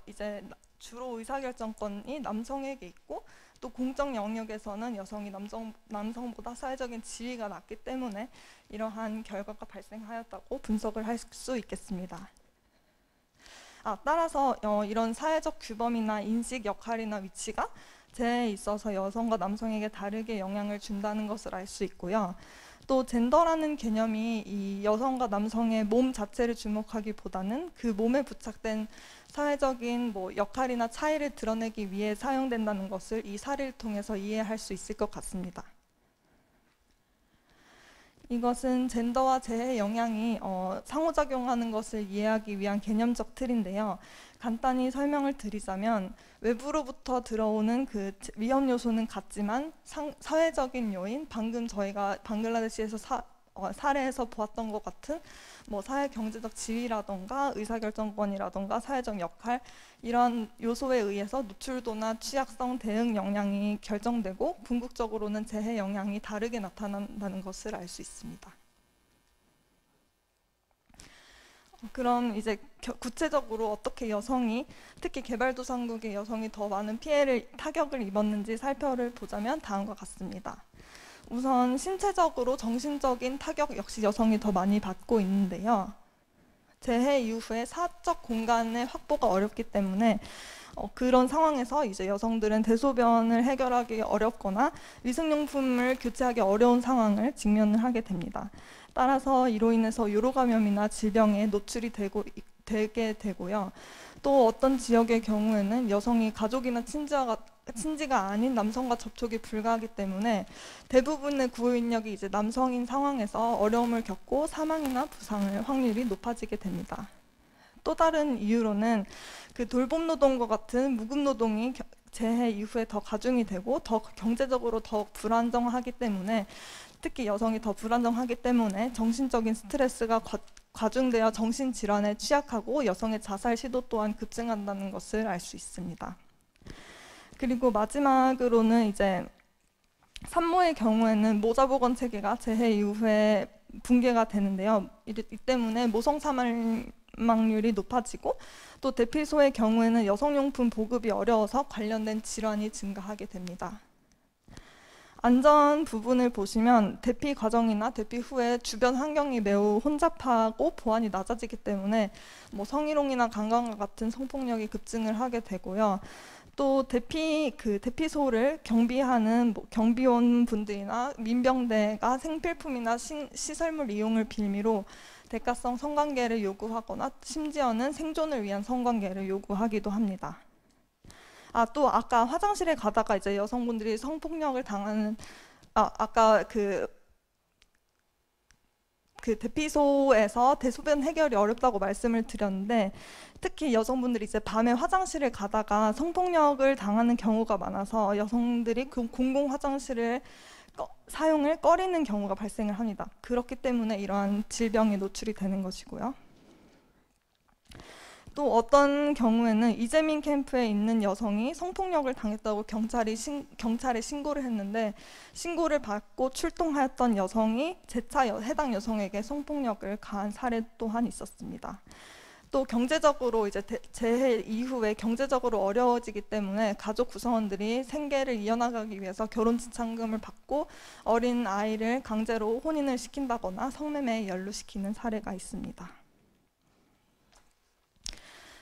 S5: 이제 주로 의사결정권이 남성에게 있고, 또 공적 영역에서는 여성이 남성보다 사회적인 지위가 낮기 때문에 이러한 결과가 발생하였다고 분석을 할 수 있겠습니다. 따라서 이런 사회적 규범이나 인식, 역할이나 위치가 재해에 있어서 여성과 남성에게 다르게 영향을 준다는 것을 알 수 있고요. 또 젠더라는 개념이 이 여성과 남성의 몸 자체를 주목하기보다는 그 몸에 부착된 사회적인 역할이나 차이를 드러내기 위해 사용된다는 것을 이 사례를 통해서 이해할 수 있을 것 같습니다. 이것은 젠더와 재해의 영향이 상호작용하는 것을 이해하기 위한 개념적 틀인데요. 간단히 설명을 드리자면, 외부로부터 들어오는 그 위험 요소는 같지만 사회적인 요인, 방금 저희가 방글라데시에서 사례에서 보았던 것 같은 사회 경제적 지위라던가 의사결정권이라던가 사회적 역할, 이런 요소에 의해서 노출도나 취약성, 대응 역량이 결정되고 궁극적으로는 재해 영향이 다르게 나타난다는 것을 알 수 있습니다. 그럼 이제 구체적으로 어떻게 여성이, 특히 개발도상국의 여성이 더 많은 타격을 입었는지 살펴보자면 다음과 같습니다. 우선 신체적으로 정신적인 타격 역시 여성이 더 많이 받고 있는데요. 재해 이후에 사적 공간의 확보가 어렵기 때문에 그런 상황에서 이제 여성들은 대소변을 해결하기 어렵거나 위생용품을 교체하기 어려운 상황을 직면을 하게 됩니다. 따라서 이로 인해서 요로 감염이나 질병에 노출이 되게 되고요. 또 어떤 지역의 경우에는 여성이 가족이나 친지가 아닌 남성과 접촉이 불가하기 때문에 대부분의 구호 인력이 이제 남성인 상황에서 어려움을 겪고 사망이나 부상의 확률이 높아지게 됩니다. 또 다른 이유로는 그 돌봄 노동과 같은 무급 노동이 재해 이후에 더 가중이 되고 더 경제적으로 더 불안정하기 때문에 특히 여성이 더 불안정하기 때문에 정신적인 스트레스가 과중되어 정신질환에 취약하고 여성의 자살 시도 또한 급증한다는 것을 알 수 있습니다. 그리고 마지막으로는 이제 산모의 경우에는 모자보건 체계가 재해 이후에 붕괴가 되는데요. 이 때문에 모성 사망률이 높아지고 또 대피소의 경우에는 여성용품 보급이 어려워서 관련된 질환이 증가하게 됩니다. 안전 부분을 보시면 대피 과정이나 대피 후에 주변 환경이 매우 혼잡하고 보안이 낮아지기 때문에 성희롱이나 강간과 같은 성폭력이 급증을 하게 되고요. 또 대피소를 경비하는 경비원 분들이나 민병대가 생필품이나 시설물 이용을 빌미로 대가성 성관계를 요구하거나 심지어는 생존을 위한 성관계를 요구하기도 합니다. 또 아까 화장실에 가다가 이제 여성분들이 성폭력을 당하는 아까 그 대피소에서 대소변 해결이 어렵다고 말씀을 드렸는데 특히 여성분들이 이제 밤에 화장실을 가다가 성폭력을 당하는 경우가 많아서 여성들이 그 공공 화장실을 사용을 꺼리는 경우가 발생을 합니다. 그렇기 때문에 이러한 질병에 노출이 되는 것이고요. 또 어떤 경우에는 이재민 캠프에 있는 여성이 성폭력을 당했다고 경찰에 신고를 했는데 신고를 받고 출동하였던 여성이 재차 해당 여성에게 성폭력을 가한 사례 또한 있었습니다. 또 경제적으로 이제 재해 이후에 경제적으로 어려워지기 때문에 가족 구성원들이 생계를 이어나가기 위해서 결혼 지참금을 받고 어린 아이를 강제로 혼인을 시킨다거나 성매매에 연루시키는 사례가 있습니다.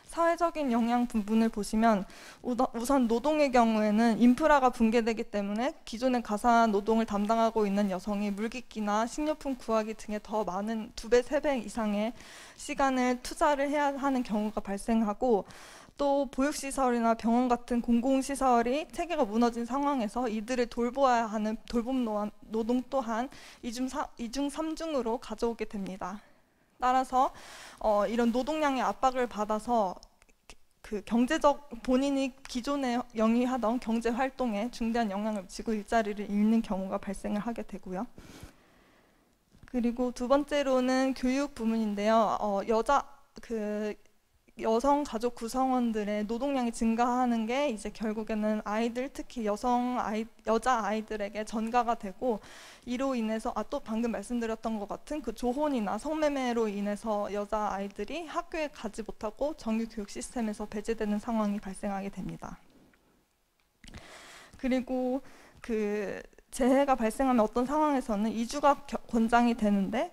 S5: 사회적인 영향 부분을 보시면 우선 노동의 경우에는 인프라가 붕괴되기 때문에 기존의 가사 노동을 담당하고 있는 여성이 물깃기나 식료품 구하기 등에 더 많은 2배, 3배 이상의 시간을 투자를 해야 하는 경우가 발생하고 또 보육시설이나 병원 같은 공공시설이 체계가 무너진 상황에서 이들을 돌보아야 하는 돌봄 노동 또한 2중 3중으로 가져오게 됩니다. 따라서 이런 노동량의 압박을 받아서 그 본인이 기존에 영위하던 경제 활동에 중대한 영향을 미치고 일자리를 잃는 경우가 발생을 하게 되고요. 그리고 두 번째로는 교육 부분인데요. 여성 가족 구성원들의 노동량이 증가하는 게 이제 결국에는 아이들, 특히 여자 아이들에게 전가가 되고 이로 인해서 또 방금 말씀드렸던 것 같은 그 조혼이나 성매매로 인해서 여자 아이들이 학교에 가지 못하고 정규 교육 시스템에서 배제되는 상황이 발생하게 됩니다. 그리고 재해가 발생하면 어떤 상황에서는 이주가 권장이 되는데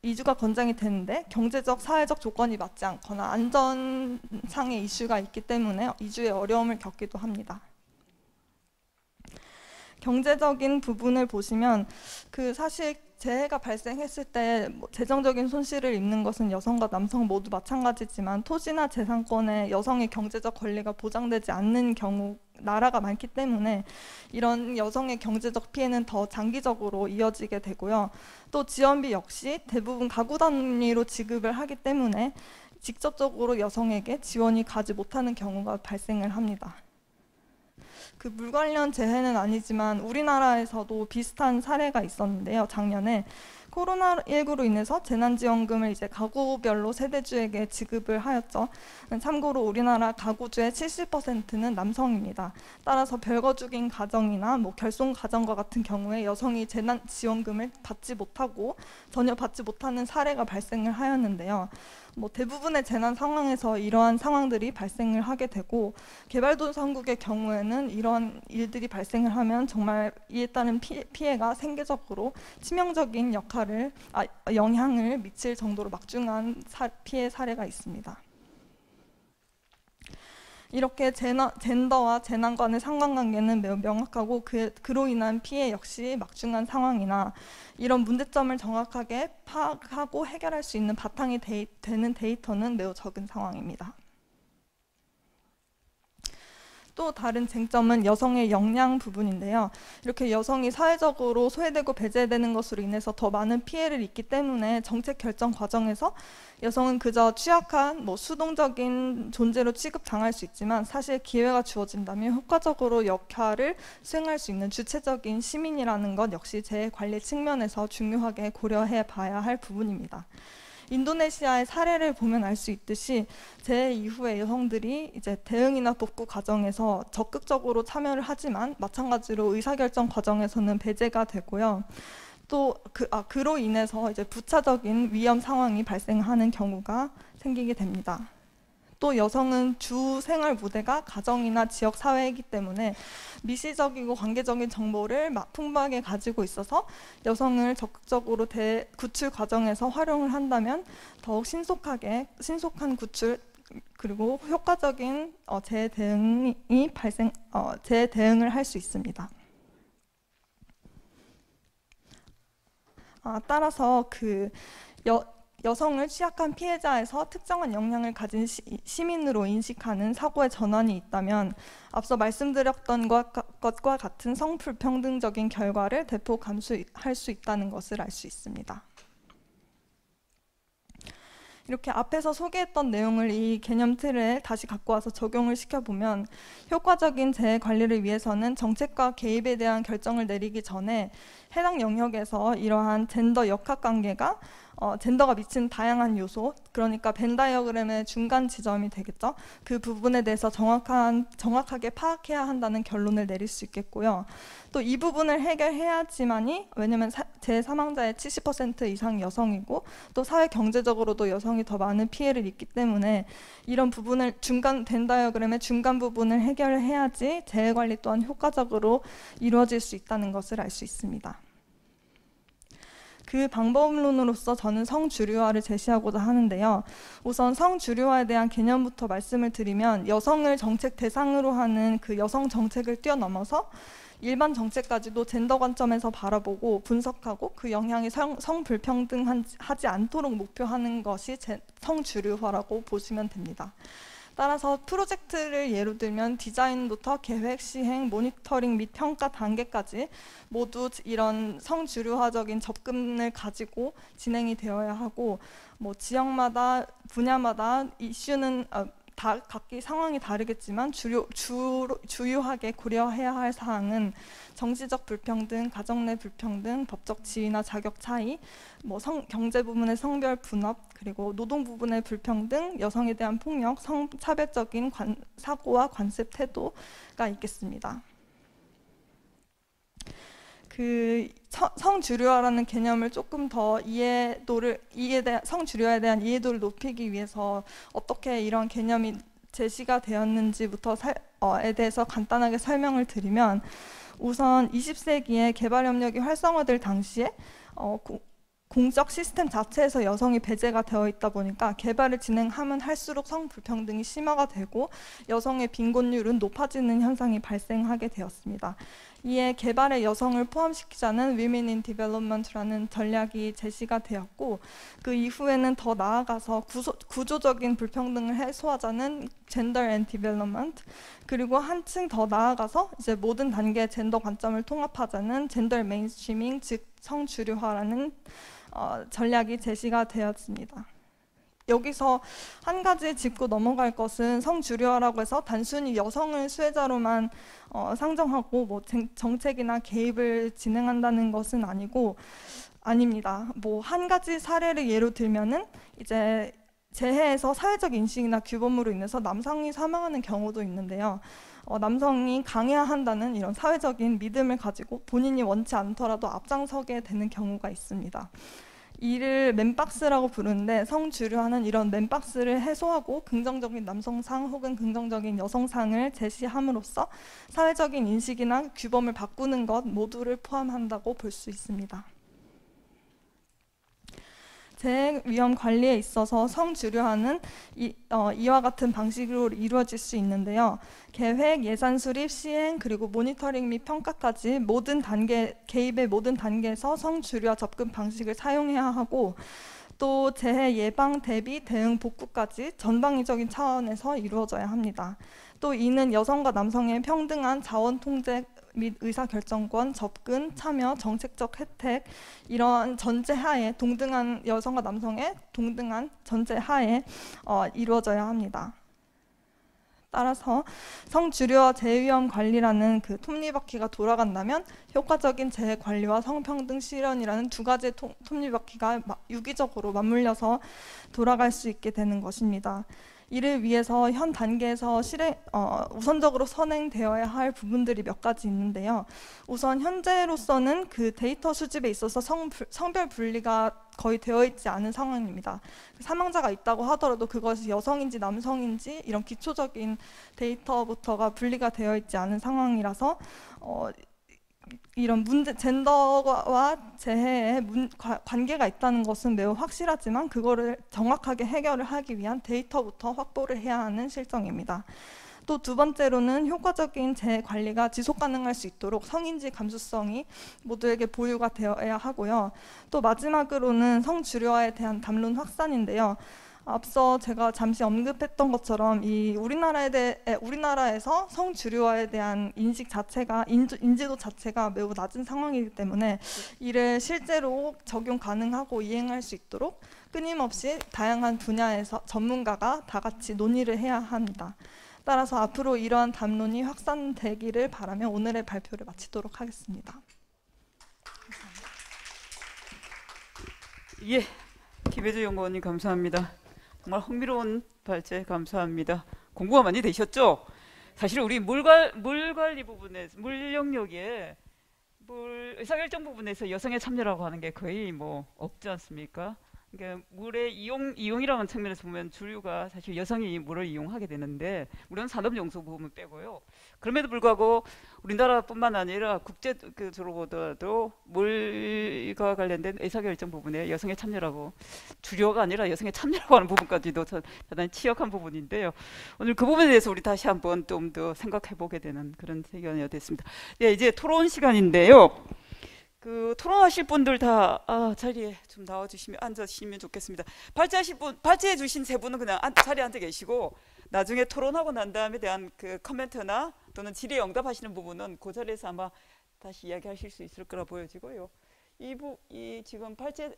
S5: 이주가 권장이 되는데 경제적, 사회적 조건이 맞지 않거나 안전상의 이슈가 있기 때문에 이주에 어려움을 겪기도 합니다. 경제적인 부분을 보시면 사실 재해가 발생했을 때 재정적인 손실을 입는 것은 여성과 남성 모두 마찬가지지만 토지나 재산권에 여성의 경제적 권리가 보장되지 않는 경우 나라가 많기 때문에 이런 여성의 경제적 피해는 더 장기적으로 이어지게 되고요. 또 지원비 역시 대부분 가구 단위로 지급을 하기 때문에 직접적으로 여성에게 지원이 가지 못하는 경우가 발생을 합니다. 물 관련 재해는 아니지만 우리나라에서도 비슷한 사례가 있었는데요. 작년에 코로나19로 인해서 재난지원금을 이제 가구별로 세대주에게 지급을 하였죠. 참고로 우리나라 가구주의 70%는 남성입니다. 따라서 별거 죽인 가정이나 결손 가정과 같은 경우에 여성이 재난지원금을 받지 못하고 전혀 받지 못하는 사례가 발생을 하였는데요. 뭐 대부분의 재난 상황에서 이러한 상황들이 발생을 하게 되고 개발도상국의 경우에는 이러한 일들이 발생을 하면 정말 이에 따른 피해가 생계적으로 치명적인 영향을 미칠 정도로 막중한 피해 사례가 있습니다. 이렇게 젠더와 재난 간의 상관관계는 매우 명확하고 그로 인한 피해 역시 막중한 상황이나 이런 문제점을 정확하게 파악하고 해결할 수 있는 바탕이 되는 데이터는 매우 적은 상황입니다. 또 다른 쟁점은 여성의 역량 부분인데요. 이렇게 여성이 사회적으로 소외되고 배제되는 것으로 인해서 더 많은 피해를 입기 때문에 정책 결정 과정에서 여성은 그저 취약한 수동적인 존재로 취급당할 수 있지만 사실 기회가 주어진다면 효과적으로 역할을 수행할 수 있는 주체적인 시민이라는 것 역시 재해관리 측면에서 중요하게 고려해 봐야 할 부분입니다. 인도네시아의 사례를 보면 알 수 있듯이 재해 이후에 여성들이 이제 대응이나 복구 과정에서 적극적으로 참여를 하지만 마찬가지로 의사결정 과정에서는 배제가 되고요. 또 그로 인해서 이제 부차적인 위험 상황이 발생하는 경우가 생기게 됩니다. 또 여성은 주 생활 무대가 가정이나 지역 사회이기 때문에 미시적이고 관계적인 정보를 풍부하게 가지고 있어서 여성을 적극적으로 구출 과정에서 활용을 한다면 더욱 신속한 구출 그리고 효과적인 재해 대응을 할 수 있습니다. 따라서 여성을 취약한 피해자에서 특정한 역량을 가진 시민으로 인식하는 사고의 전환이 있다면 앞서 말씀드렸던 것과 같은 성불평등적인 결과를 대폭 감수할 수 있다는 것을 알 수 있습니다. 이렇게 앞에서 소개했던 내용을 이 개념 틀에 다시 갖고 와서 적용을 시켜보면 효과적인 재해 관리를 위해서는 정책과 개입에 대한 결정을 내리기 전에 해당 영역에서 이러한 젠더 역학관계가 젠더가 미친 다양한 요소, 그러니까 벤 다이어그램의 중간 지점이 되겠죠. 그 부분에 대해서 정확하게 파악해야 한다는 결론을 내릴 수 있겠고요. 또 이 부분을 해결해야지만이, 왜냐하면 재사망자의 70% 이상 여성이고 또 사회 경제적으로도 여성이 더 많은 피해를 입기 때문에 이런 부분을 벤 다이어그램의 중간 부분을 해결해야지 재해 관리 또한 효과적으로 이루어질 수 있다는 것을 알 수 있습니다. 그 방법론으로서 저는 성주류화를 제시하고자 하는데요. 우선 성주류화에 대한 개념부터 말씀을 드리면 여성을 정책 대상으로 하는 그 여성 정책을 뛰어넘어서 일반 정책까지도 젠더 관점에서 바라보고 분석하고 그 영향이 성불평등하지 않도록 목표하는 것이 성주류화라고 보시면 됩니다. 따라서 프로젝트를 예로 들면 디자인부터 계획, 시행, 모니터링 및 평가 단계까지 모두 이런 성주류화적인 접근을 가지고 진행이 되어야 하고, 지역마다 분야마다 이슈는 각기 상황이 다르겠지만 주요하게 고려해야 할 사항은 정치적 불평등, 가정 내 불평등, 법적 지위나 자격 차이, 경제 부분의 성별 분업, 그리고 노동 부분의 불평등, 여성에 대한 폭력, 성차별적인 사고와 관습 태도가 있겠습니다. 그 성주류화라는 개념을 조금 더 성주류화에 대한 이해도를 높이기 위해서 어떻게 이런 개념이 제시가 되었는지부터에 대해서 간단하게 설명을 드리면, 우선 20세기에 개발협력이 활성화될 당시에 공적 시스템 자체에서 여성이 배제가 되어 있다 보니까 개발을 진행하면 할수록 성불평등이 심화가 되고 여성의 빈곤율은 높아지는 현상이 발생하게 되었습니다. 이에 개발에 여성을 포함시키자는 Women in Development라는 전략이 제시가 되었고, 그 이후에는 더 나아가서 구조적인 불평등을 해소하자는 Gender and Development, 그리고 한층 더 나아가서 이제 모든 단계의 젠더 관점을 통합하자는 Gender Mainstreaming, 즉 성주류화라는 전략이 제시가 되었습니다. 여기서 한 가지 짚고 넘어갈 것은 성주류화라고 해서 단순히 여성을 수혜자로만 상정하고 정책이나 개입을 진행한다는 것은 아닙니다. 한 가지 사례를 예로 들면은 이제 재해에서 사회적 인식이나 규범으로 인해서 남성이 사망하는 경우도 있는데요. 남성이 강해야 한다는 이런 사회적인 믿음을 가지고 본인이 원치 않더라도 앞장서게 되는 경우가 있습니다. 이를 맨박스라고 부르는데 성주류하는 이런 맨박스를 해소하고 긍정적인 남성상 혹은 긍정적인 여성상을 제시함으로써 사회적인 인식이나 규범을 바꾸는 것 모두를 포함한다고 볼 수 있습니다. 재해 위험 관리에 있어서 성주류화는 이와 같은 방식으로 이루어질 수 있는데요. 계획, 예산 수립, 시행, 그리고 모니터링 및 평가까지 개입의 모든 단계에서 성주류화 접근 방식을 사용해야 하고 또 재해 예방, 대비, 대응, 복구까지 전방위적인 차원에서 이루어져야 합니다. 또 이는 여성과 남성의 평등한 자원 통제 및 의사결정권, 접근, 참여, 정책적 혜택 이러한 전제하에 동등한 여성과 남성의 동등한 전제하에 이루어져야 합니다. 따라서 성주류화 재해위험 관리라는 그 톱니바퀴가 돌아간다면 효과적인 재해 관리와 성평등 실현이라는 두 가지의 톱니바퀴가 유기적으로 맞물려서 돌아갈 수 있게 되는 것입니다. 이를 위해서 현 단계에서 우선적으로 선행되어야 할 부분들이 몇 가지 있는데요. 우선 현재로서는 그 데이터 수집에 있어서 성별 분리가 거의 되어 있지 않은 상황입니다. 사망자가 있다고 하더라도 그것이 여성인지 남성인지 이런 기초적인 데이터부터가 분리가 되어 있지 않은 상황이라서 이런 젠더와 재해에 관계가 있다는 것은 매우 확실하지만 그거를 정확하게 해결을 하기 위한 데이터부터 확보를 해야 하는 실정입니다. 또 두 번째로는 효과적인 재해 관리가 지속 가능할 수 있도록 성인지 감수성이 모두에게 보유가 되어야 하고요. 또 마지막으로는 성주류화에 대한 담론 확산인데요. 앞서 제가 잠시 언급했던 것처럼 우리나라에서 성주류화에 대한 인지도 자체가 매우 낮은 상황이기 때문에 이를 실제로 적용 가능하고 이행할 수 있도록 끊임없이 다양한 분야에서 전문가가 다 같이 논의를 해야 합니다. 따라서 앞으로 이러한 담론이 확산되기를 바라며 오늘의 발표를 마치도록 하겠습니다.
S2: 예, 김혜주 연구원님 감사합니다. 정말 흥미로운 발제 감사합니다. 공부가 많이 되셨죠? 사실 우리 물 관리 부분에 물 영역에 의사결정 부분에서 여성의 참여라고 하는 게 거의 뭐 없지 않습니까? 그러니까 물의 이용이라는 측면에서 보면 주류가 사실 여성이 물을 이용하게 되는데 물은 산업용수 부분 빼고요. 그럼에도 불구하고 우리나라뿐만 아니라 국제적으로도 물과 관련된 의사결정 부분에 여성의 참여라고 주류가 아니라 여성의 참여라고 하는 부분까지도 대단히 취약한 부분인데요. 오늘 그 부분에 대해서 우리 다시 한번 좀 더 생각해보게 되는 그런 시간이 됐습니다. 네, 이제 토론 시간인데요. 그 토론하실 분들 다 자리에 좀 나와주시면 앉으시면 좋겠습니다. 발제해 주신 세 분은 그냥 자리에 앉아 계시고 나중에 토론하고 난 다음에 대한 그 코멘트나 또는 질의 응답하시는 부분은 그 자리에서 아마 다시 이야기하실 수 있을 거라 보여지고요. 이 지금 발제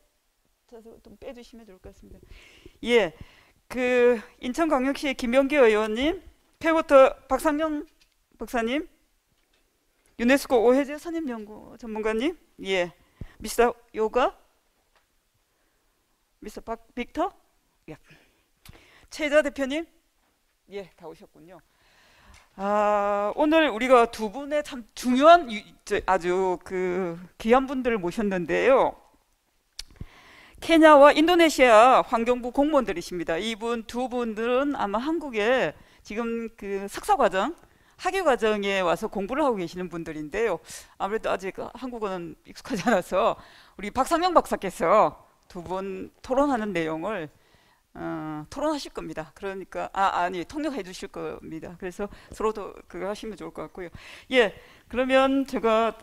S2: 좀 빼주시면 좋을 것 같습니다. 예, 그 인천광역시 김병기 의원님, 폐워터 박상영 박사님, 유네스코 오혜재 선임연구 전문가님, 예, 미스터 요가, 미스터 빅터, 예, 최자 대표님, 예, 다 오셨군요. 오늘 우리가 두 분의 참 중요한 아주 그 귀한 분들을 모셨는데요. 케냐와 인도네시아 환경부 공무원들이십니다. 이분 두 분들은 아마 한국에 지금 그 석사과정 학위과정에 와서 공부를 하고 계시는 분들인데요. 아무래도 아직 한국어는 익숙하지 않아서 우리 박상영 박사께서 두 분 토론하는 내용을 토론하실 겁니다. 그러니까 통역해 주실 겁니다. 그래서 서로도 그거 하시면 좋을 것 같고요. 예, 그러면 제가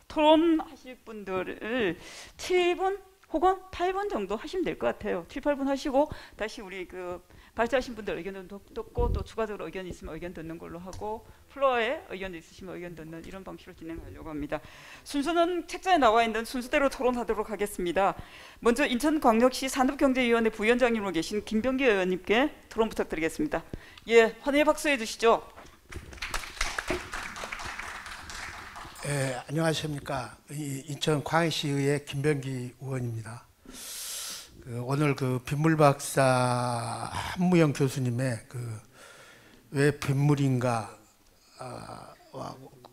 S2: 토론하실 분들을 7분 혹은 8분 정도 하시면 될 것 같아요. 7, 8분 하시고 다시 우리 그 발제하신 분들 의견을 듣고 또 추가적으로 의견이 있으면 의견 듣는 걸로 하고 플로어에 의견이 있으시면 의견 듣는 이런 방식으로 진행하려고 합니다. 순서는 책자에 나와 있는 순서대로 토론하도록 하겠습니다. 먼저 인천광역시 산업경제위원회 부위원장님으로 계신 김병기 의원님께 토론 부탁드리겠습니다. 예, 환영의 박수해 주시죠.
S6: 예, 안녕하십니까. 인천광역시의회 김병기 의원입니다. 오늘 그 빗물 박사 한무영 교수님의 왜 빗물인가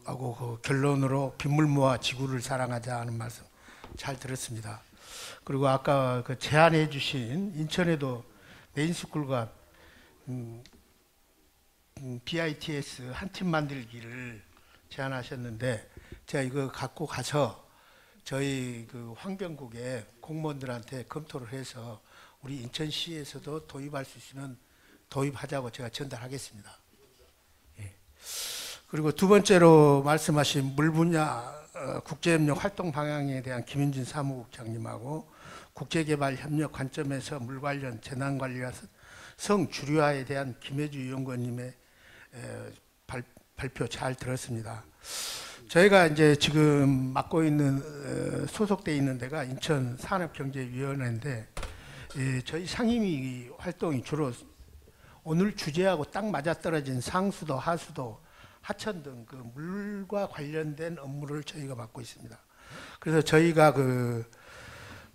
S6: 하고 그 결론으로 빗물모아 지구를 사랑하자 하는 말씀 잘 들었습니다. 그리고 아까 그 제안해 주신 인천에도 메인스쿨과 BITS 한 팀 만들기를 제안하셨는데 제가 이거 갖고 가서 저희 그 환경국의 공무원들한테 검토를 해서 우리 인천시에서도 도입할 수 있으면 도입하자고 제가 전달하겠습니다. 예. 그리고 두 번째로 말씀하신 물 분야 국제협력 활동 방향에 대한 김윤진 사무국장님하고 국제개발협력 관점에서 물 관련 재난관리와 성주류화에 대한 김혜주 위원장님의 발표 잘 들었습니다. 저희가 이제 지금 맡고 있는 소속돼 있는 데가 인천 산업경제위원회인데 저희 상임위 활동이 주로 오늘 주제하고 딱 맞아떨어진 상수도, 하수도, 하천 등 그 물과 관련된 업무를 저희가 맡고 있습니다. 그래서 저희가 그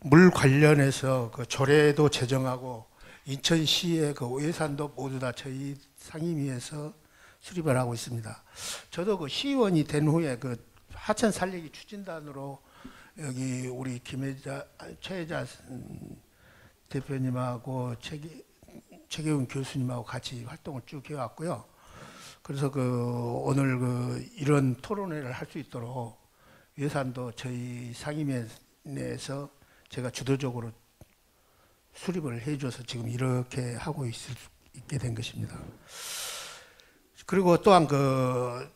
S6: 물 관련해서 그 조례도 제정하고 인천시의 그 예산도 모두 다 저희 상임위에서 수립을 하고 있습니다. 저도 그 시의원이 된 후에 그 하천 살리기 추진단으로 여기 우리 최혜자 대표님하고 최계훈 교수님하고 같이 활동을 쭉 해왔고요. 그래서 그 오늘 그 이런 토론회를 할 수 있도록 예산도 저희 상임위 내에서 제가 주도적으로 수립을 해줘서 지금 이렇게 하고 있게 된 것입니다. 그리고 또한 그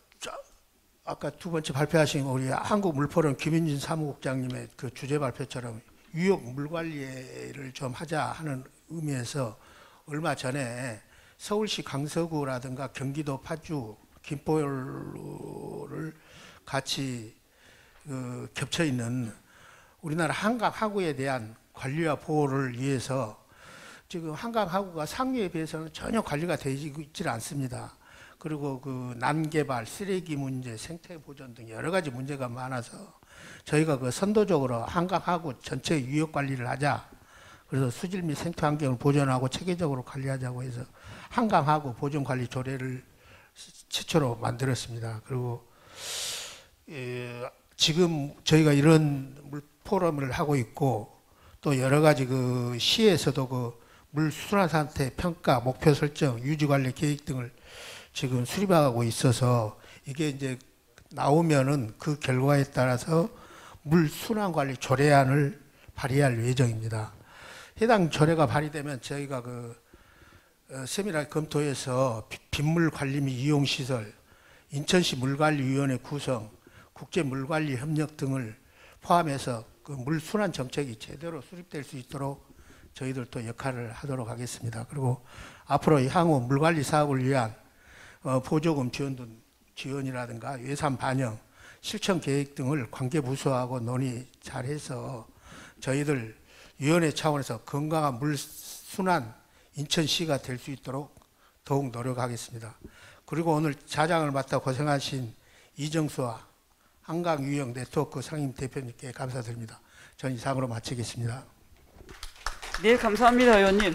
S6: 아까 두 번째 발표하신 우리 한국물포럼 김윤진 사무국장님의 그 주제 발표처럼 유역 물관리를 좀 하자 하는 의미에서 얼마 전에 서울시 강서구라든가 경기도 파주, 김포를 같이 겹쳐 있는 우리나라 한강 하구에 대한 관리와 보호를 위해서 지금 한강 하구가 상류에 비해서는 전혀 관리가 되지 않습니다. 그리고 그 난개발, 쓰레기 문제, 생태 보존 등 여러 가지 문제가 많아서 저희가 그 선도적으로 한강 하구 전체 유역 관리를 하자. 그래서 수질 및 생태 환경을 보존하고 체계적으로 관리하자고 해서 한강 하구 보존 관리 조례를 최초로 만들었습니다. 그리고 지금 저희가 이런 포럼을 하고 있고 또 여러 가지 그 시에서도 그 물 순환 상태 평가, 목표 설정, 유지 관리 계획 등을 지금 수립하고 있어서 이게 이제 나오면은 그 결과에 따라서 물 순환 관리 조례안을 발의할 예정입니다. 해당 조례가 발의되면 저희가 그 세밀하게 검토해서 빗물 관리 및 이용 시설, 인천시 물관리위원회 구성, 국제 물관리 협력 등을 포함해서 그 물 순환 정책이 제대로 수립될 수 있도록 저희들도 역할을 하도록 하겠습니다. 그리고 앞으로 향후 물관리 사업을 위한 보조금 지원이라든가 예산 반영, 실천 계획 등을 관계부서하고 논의 잘해서 저희들 위원회 차원에서 건강한 물 순환 인천시가 될 수 있도록 더욱 노력하겠습니다. 그리고 오늘 자장을 맡아 고생하신 이정수와 한강유역 네트워크 상임 대표님께 감사드립니다. 전 이상으로 마치겠습니다.
S2: 네, 감사합니다, 의원님.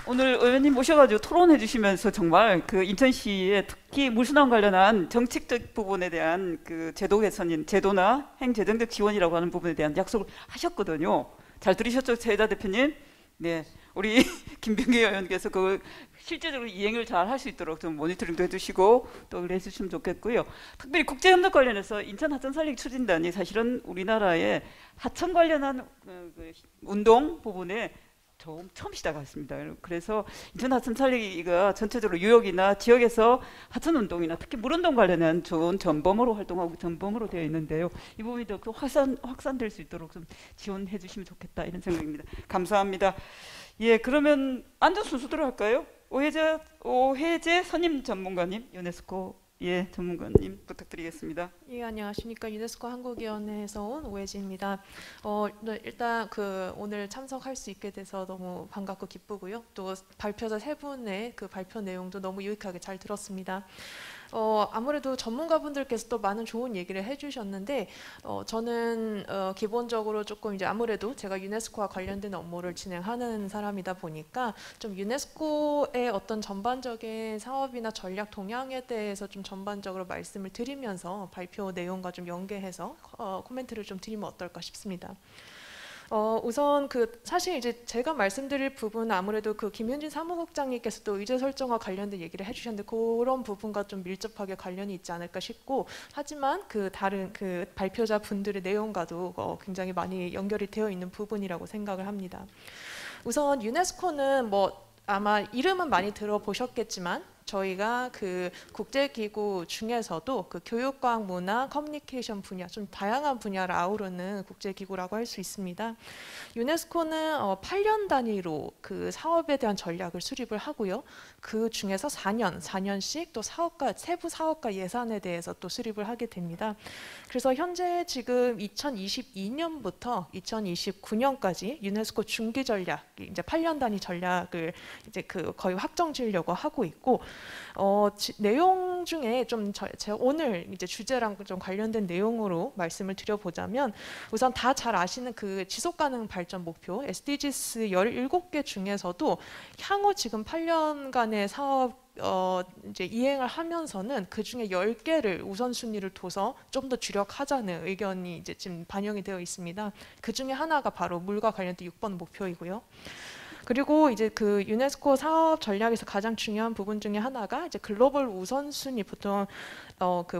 S2: 오늘 의원님 모셔가지고 토론해 주시면서 정말 그 인천시의 특히 물순환 관련한 정책적 부분에 대한 그 제도 개선인 제도나 행재정적 지원이라고 하는 부분에 대한 약속을 하셨거든요. 잘 들으셨죠, 최혜자 대표님? 네, 우리 김병기 의원께서 그 실제적으로 이행을 잘 할 수 있도록 좀 모니터링도 해주시고 또 해주시면 좋겠고요. 특별히 국제협력 관련해서 인천 하천 살리기 추진단이 사실은 우리나라의 하천 관련한 운동 부분에 처음 시작했습니다. 그래서 인천 하천 살리기가 전체적으로 유역이나 지역에서 하천 운동이나 특히 물운동 관련한 좋은 전범으로 활동하고 전범으로 되어 있는데요. 이 부분이 더 확산될 수 있도록 좀 지원해 주시면 좋겠다 이런 생각입니다. 감사합니다. 예, 그러면 안전 순서대로 할까요? 오혜재 선임 전문가님, 유네스코 전문가님 부탁드리겠습니다.
S7: 예, 안녕하십니까. 유네스코 한국위원회에서 온 오혜지입니다. 네, 일단 오늘 참석할 수 있게 돼서 너무 반갑고 기쁘고요. 또 발표자 세 분의 그 발표 내용도 너무 유익하게 잘 들었습니다. 아무래도 전문가분들께서 또 많은 좋은 얘기를 해주셨는데 저는 기본적으로 조금 이제 아무래도 제가 유네스코와 관련된 업무를 진행하는 사람이다 보니까 좀 유네스코의 어떤 전반적인 사업이나 전략 동향에 대해서 좀 전반적으로 말씀을 드리면서 발표 내용과 좀 연계해서 코멘트를 좀 드리면 어떨까 싶습니다. 우선 사실 이제 제가 말씀드릴 부분은 아무래도 김윤진 사무국장님께서 또 의제 설정과 관련된 얘기를 해주셨는데 그런 부분과 좀 밀접하게 관련이 있지 않을까 싶고, 하지만 다른 발표자 분들의 내용과도 굉장히 많이 연결이 되어 있는 부분이라고 생각을 합니다. 우선 유네스코는 아마 이름은 많이 들어보셨겠지만 저희가 국제기구 중에서도 교육과학, 문화, 커뮤니케이션 분야, 좀 다양한 분야를 아우르는 국제기구라고 할 수 있습니다. 유네스코는 8년 단위로 사업에 대한 전략을 수립을 하고요. 그 중에서 4년씩 또 세부 사업과 예산에 대해서 또 수립을 하게 됩니다. 그래서 현재 지금 2022년부터 2029년까지 유네스코 중기 전략, 이제 8년 단위 전략을 이제 거의 확정 지으려고 하고 있고, 내용 중에 제가 오늘 이제 주제랑 좀 관련된 내용으로 말씀을 드려보자면, 우선 다 잘 아시는 지속가능 발전 목표 SDGs 17개 중에서도 향후 지금 8년간의 사업 이제 이행을 하면서는 그 중에 10개를 우선순위를 둬서 좀 더 주력하자는 의견이 이제 지금 반영이 되어 있습니다. 그 중에 하나가 바로 물과 관련된 6번 목표이고요. 그리고 이제 유네스코 사업 전략에서 가장 중요한 부분 중에 하나가 이제 글로벌 우선순위, 보통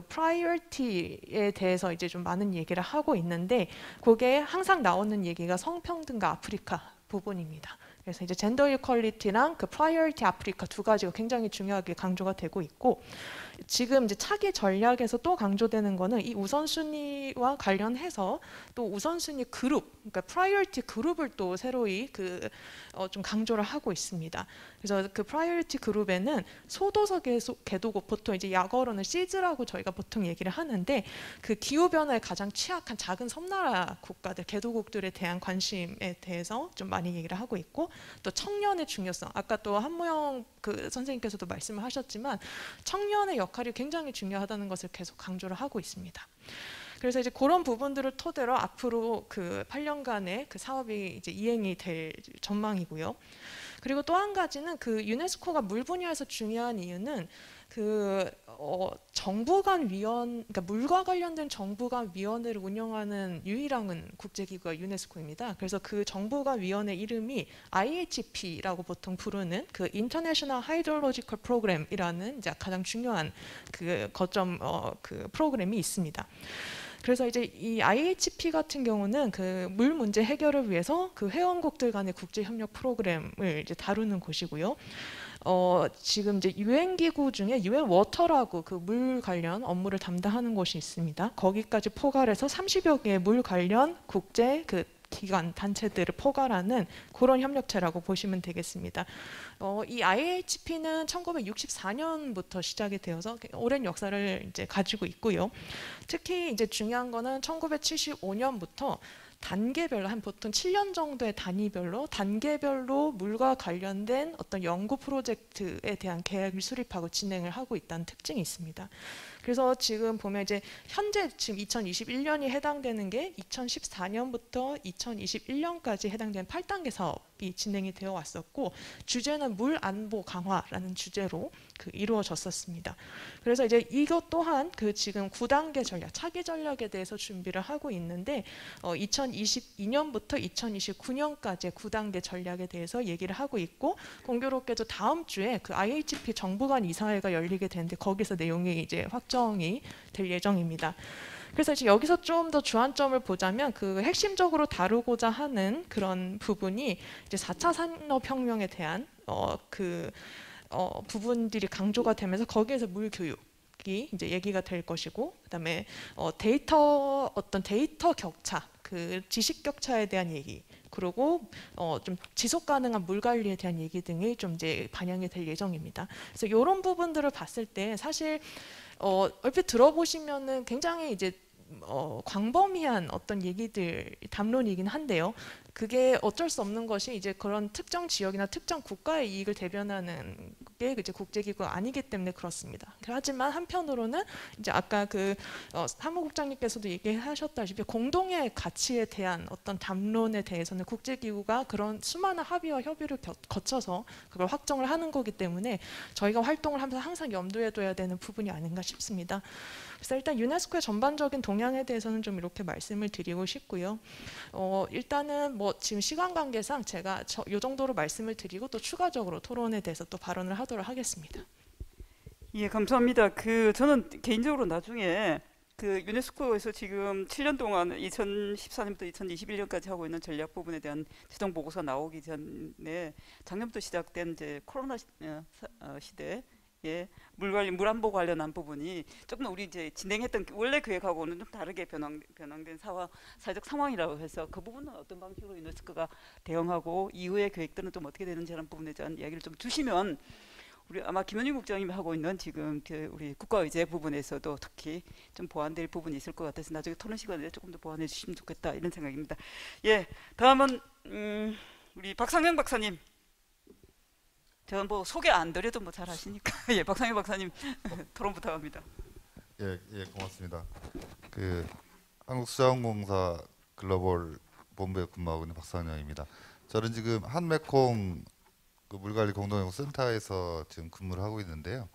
S7: priority에 대해서 이제 좀 많은 얘기를 하고 있는데, 그게 항상 나오는 얘기가 성평등과 아프리카 부분입니다. 그래서 이제 젠더 이퀄리티랑 프라이어리티 아프리카 두 가지가 굉장히 중요하게 강조가 되고 있고, 지금 이제 차기 전략에서 또 강조되는 거는 이 우선순위와 관련해서 또 우선순위 그룹, 그러니까 프라이어리티 그룹을 또 새로이 좀 강조를 하고 있습니다. 그래서 프라이어리티 그룹에는 소도서 개도국, 보통 이제 약어로는 시즈라고 저희가 보통 얘기를 하는데, 기후 변화에 가장 취약한 작은 섬나라 국가들, 개도국들에 대한 관심에 대해서 좀 많이 얘기를 하고 있고, 또 청년의 중요성, 아까 또 한무영 선생님께서도 말씀을 하셨지만 청년의 역할이 굉장히 중요하다는 것을 계속 강조를 하고 있습니다. 그래서 이제 그런 부분들을 토대로 앞으로 8년간의 사업이 이제 이행이 될 전망이고요. 그리고 또 한 가지는 유네스코가 물 분야에서 중요한 이유는 정부 간 그러니까 물과 관련된 정부 간 위원회를 운영하는 유일한 국제기구가 유네스코입니다. 그래서 정부 간 위원회 이름이 IHP라고 보통 부르는 International Hydrological Program이라는 이제 가장 중요한 거점 프로그램이 있습니다. 그래서 이제 이 IHP 같은 경우는 물 문제 해결을 위해서 회원국들 간의 국제 협력 프로그램을 이제 다루는 곳이고요. 지금 이제 유엔 기구 중에 유엔 워터라고 물 관련 업무를 담당하는 곳이 있습니다. 거기까지 포괄해서 30여 개의 물 관련 국제 기관 단체들을 포괄하는 그런 협력체라고 보시면 되겠습니다. 이 IHP는 1964년부터 시작이 되어서 오랜 역사를 이제 가지고 있고요. 특히 이제 중요한 거는 1975년부터 단계별로 보통 7년 정도의 단계별로 물과 관련된 어떤 연구 프로젝트에 대한 계획을 수립하고 진행을 하고 있다는 특징이 있습니다. 그래서 지금 보면 이제 현재 지금 2021년이 해당되는 게 2014년부터 2021년까지 해당되는 8단계 사업이 진행이 되어 왔었고, 주제는 물 안보 강화라는 주제로 이루어졌었습니다. 그래서 이제 이것 또한 지금 9단계 전략, 차기 전략에 대해서 준비를 하고 있는데 2022년부터 2029년까지의 9단계 전략에 대해서 얘기를 하고 있고, 공교롭게도 다음 주에 IHP 정부 간 이사회가 열리게 되는데 거기서 내용이 이제 확정이 될 예정입니다. 그래서 이제 여기서 좀 더 주안점을 보자면 핵심적으로 다루고자 하는 그런 부분이 이제 4차 산업혁명에 대한 부분들이 강조가 되면서 거기에서 물 교육이 이제 얘기가 될 것이고, 그다음에 데이터 격차, 지식 격차에 대한 얘기, 그리고 좀 지속 가능한 물 관리에 대한 얘기 등이 좀 이제 반영이 될 예정입니다. 그래서 이런 부분들을 봤을 때 사실 얼핏 들어보시면은 굉장히 이제 광범위한 어떤 얘기들 담론이긴 한데요. 그게 어쩔 수 없는 것이 이제 그런 특정 지역이나 특정 국가의 이익을 대변하는 게 이제 국제기구가 아니기 때문에 그렇습니다. 하지만 한편으로는 이제 아까 그 사무국장님께서도 얘기하셨다시피 공동의 가치에 대한 어떤 담론에 대해서는 국제기구가 그런 수많은 합의와 협의를 거쳐서 그걸 확정을 하는 거기 때문에 저희가 활동을 하면서 항상 염두에 둬야 되는 부분이 아닌가 싶습니다. 그래서 일단 유네스코의 전반적인 동향에 대해서는 좀 이렇게 말씀을 드리고 싶고요. 일단은 뭐 지금 시간 관계상 제가 이 정도로 말씀을 드리고 또 추가적으로 토론에 대해서 또 발언을 하도록 하겠습니다.
S2: 예, 감사합니다. 저는 개인적으로 나중에 유네스코에서 지금 7년 동안 2014년부터 2021년까지 하고 있는 전략 부분에 대한 최종 보고서 나오기 전에 작년부터 시작된 이제 코로나 시대 물 안보 관련한 부분이 조금 우리 이제 진행했던 원래 계획하고는 좀 다르게 변환된 사회적 상황이라고 해서 그 부분은 어떤 방식으로 유네스코가 대응하고 이후의 계획들은 좀 어떻게 되는지라는 부분에 대한 이야기를 좀 주시면 우리 아마 김현희 국장님이 하고 있는 지금 우리 국가의제 부분에서도 특히 좀 보완될 부분이 있을 것 같아서 나중에 토론 시간에 조금 더 보완해 주시면 좋겠다 이런 생각입니다. 예, 다음은 우리 박상영 박사님. 저는 뭐 소개 안 드려도 뭐 잘 하시니까 예, 박상영 박사님 토론 부탁합니다.
S8: 예, 고맙습니다. 한국수자원공사 글로벌 본부에 근무하고 있는 박상영입니다. 저는 지금 한메콩 물관리 공동연구센터에서 지금 근무를 하고 있는데요.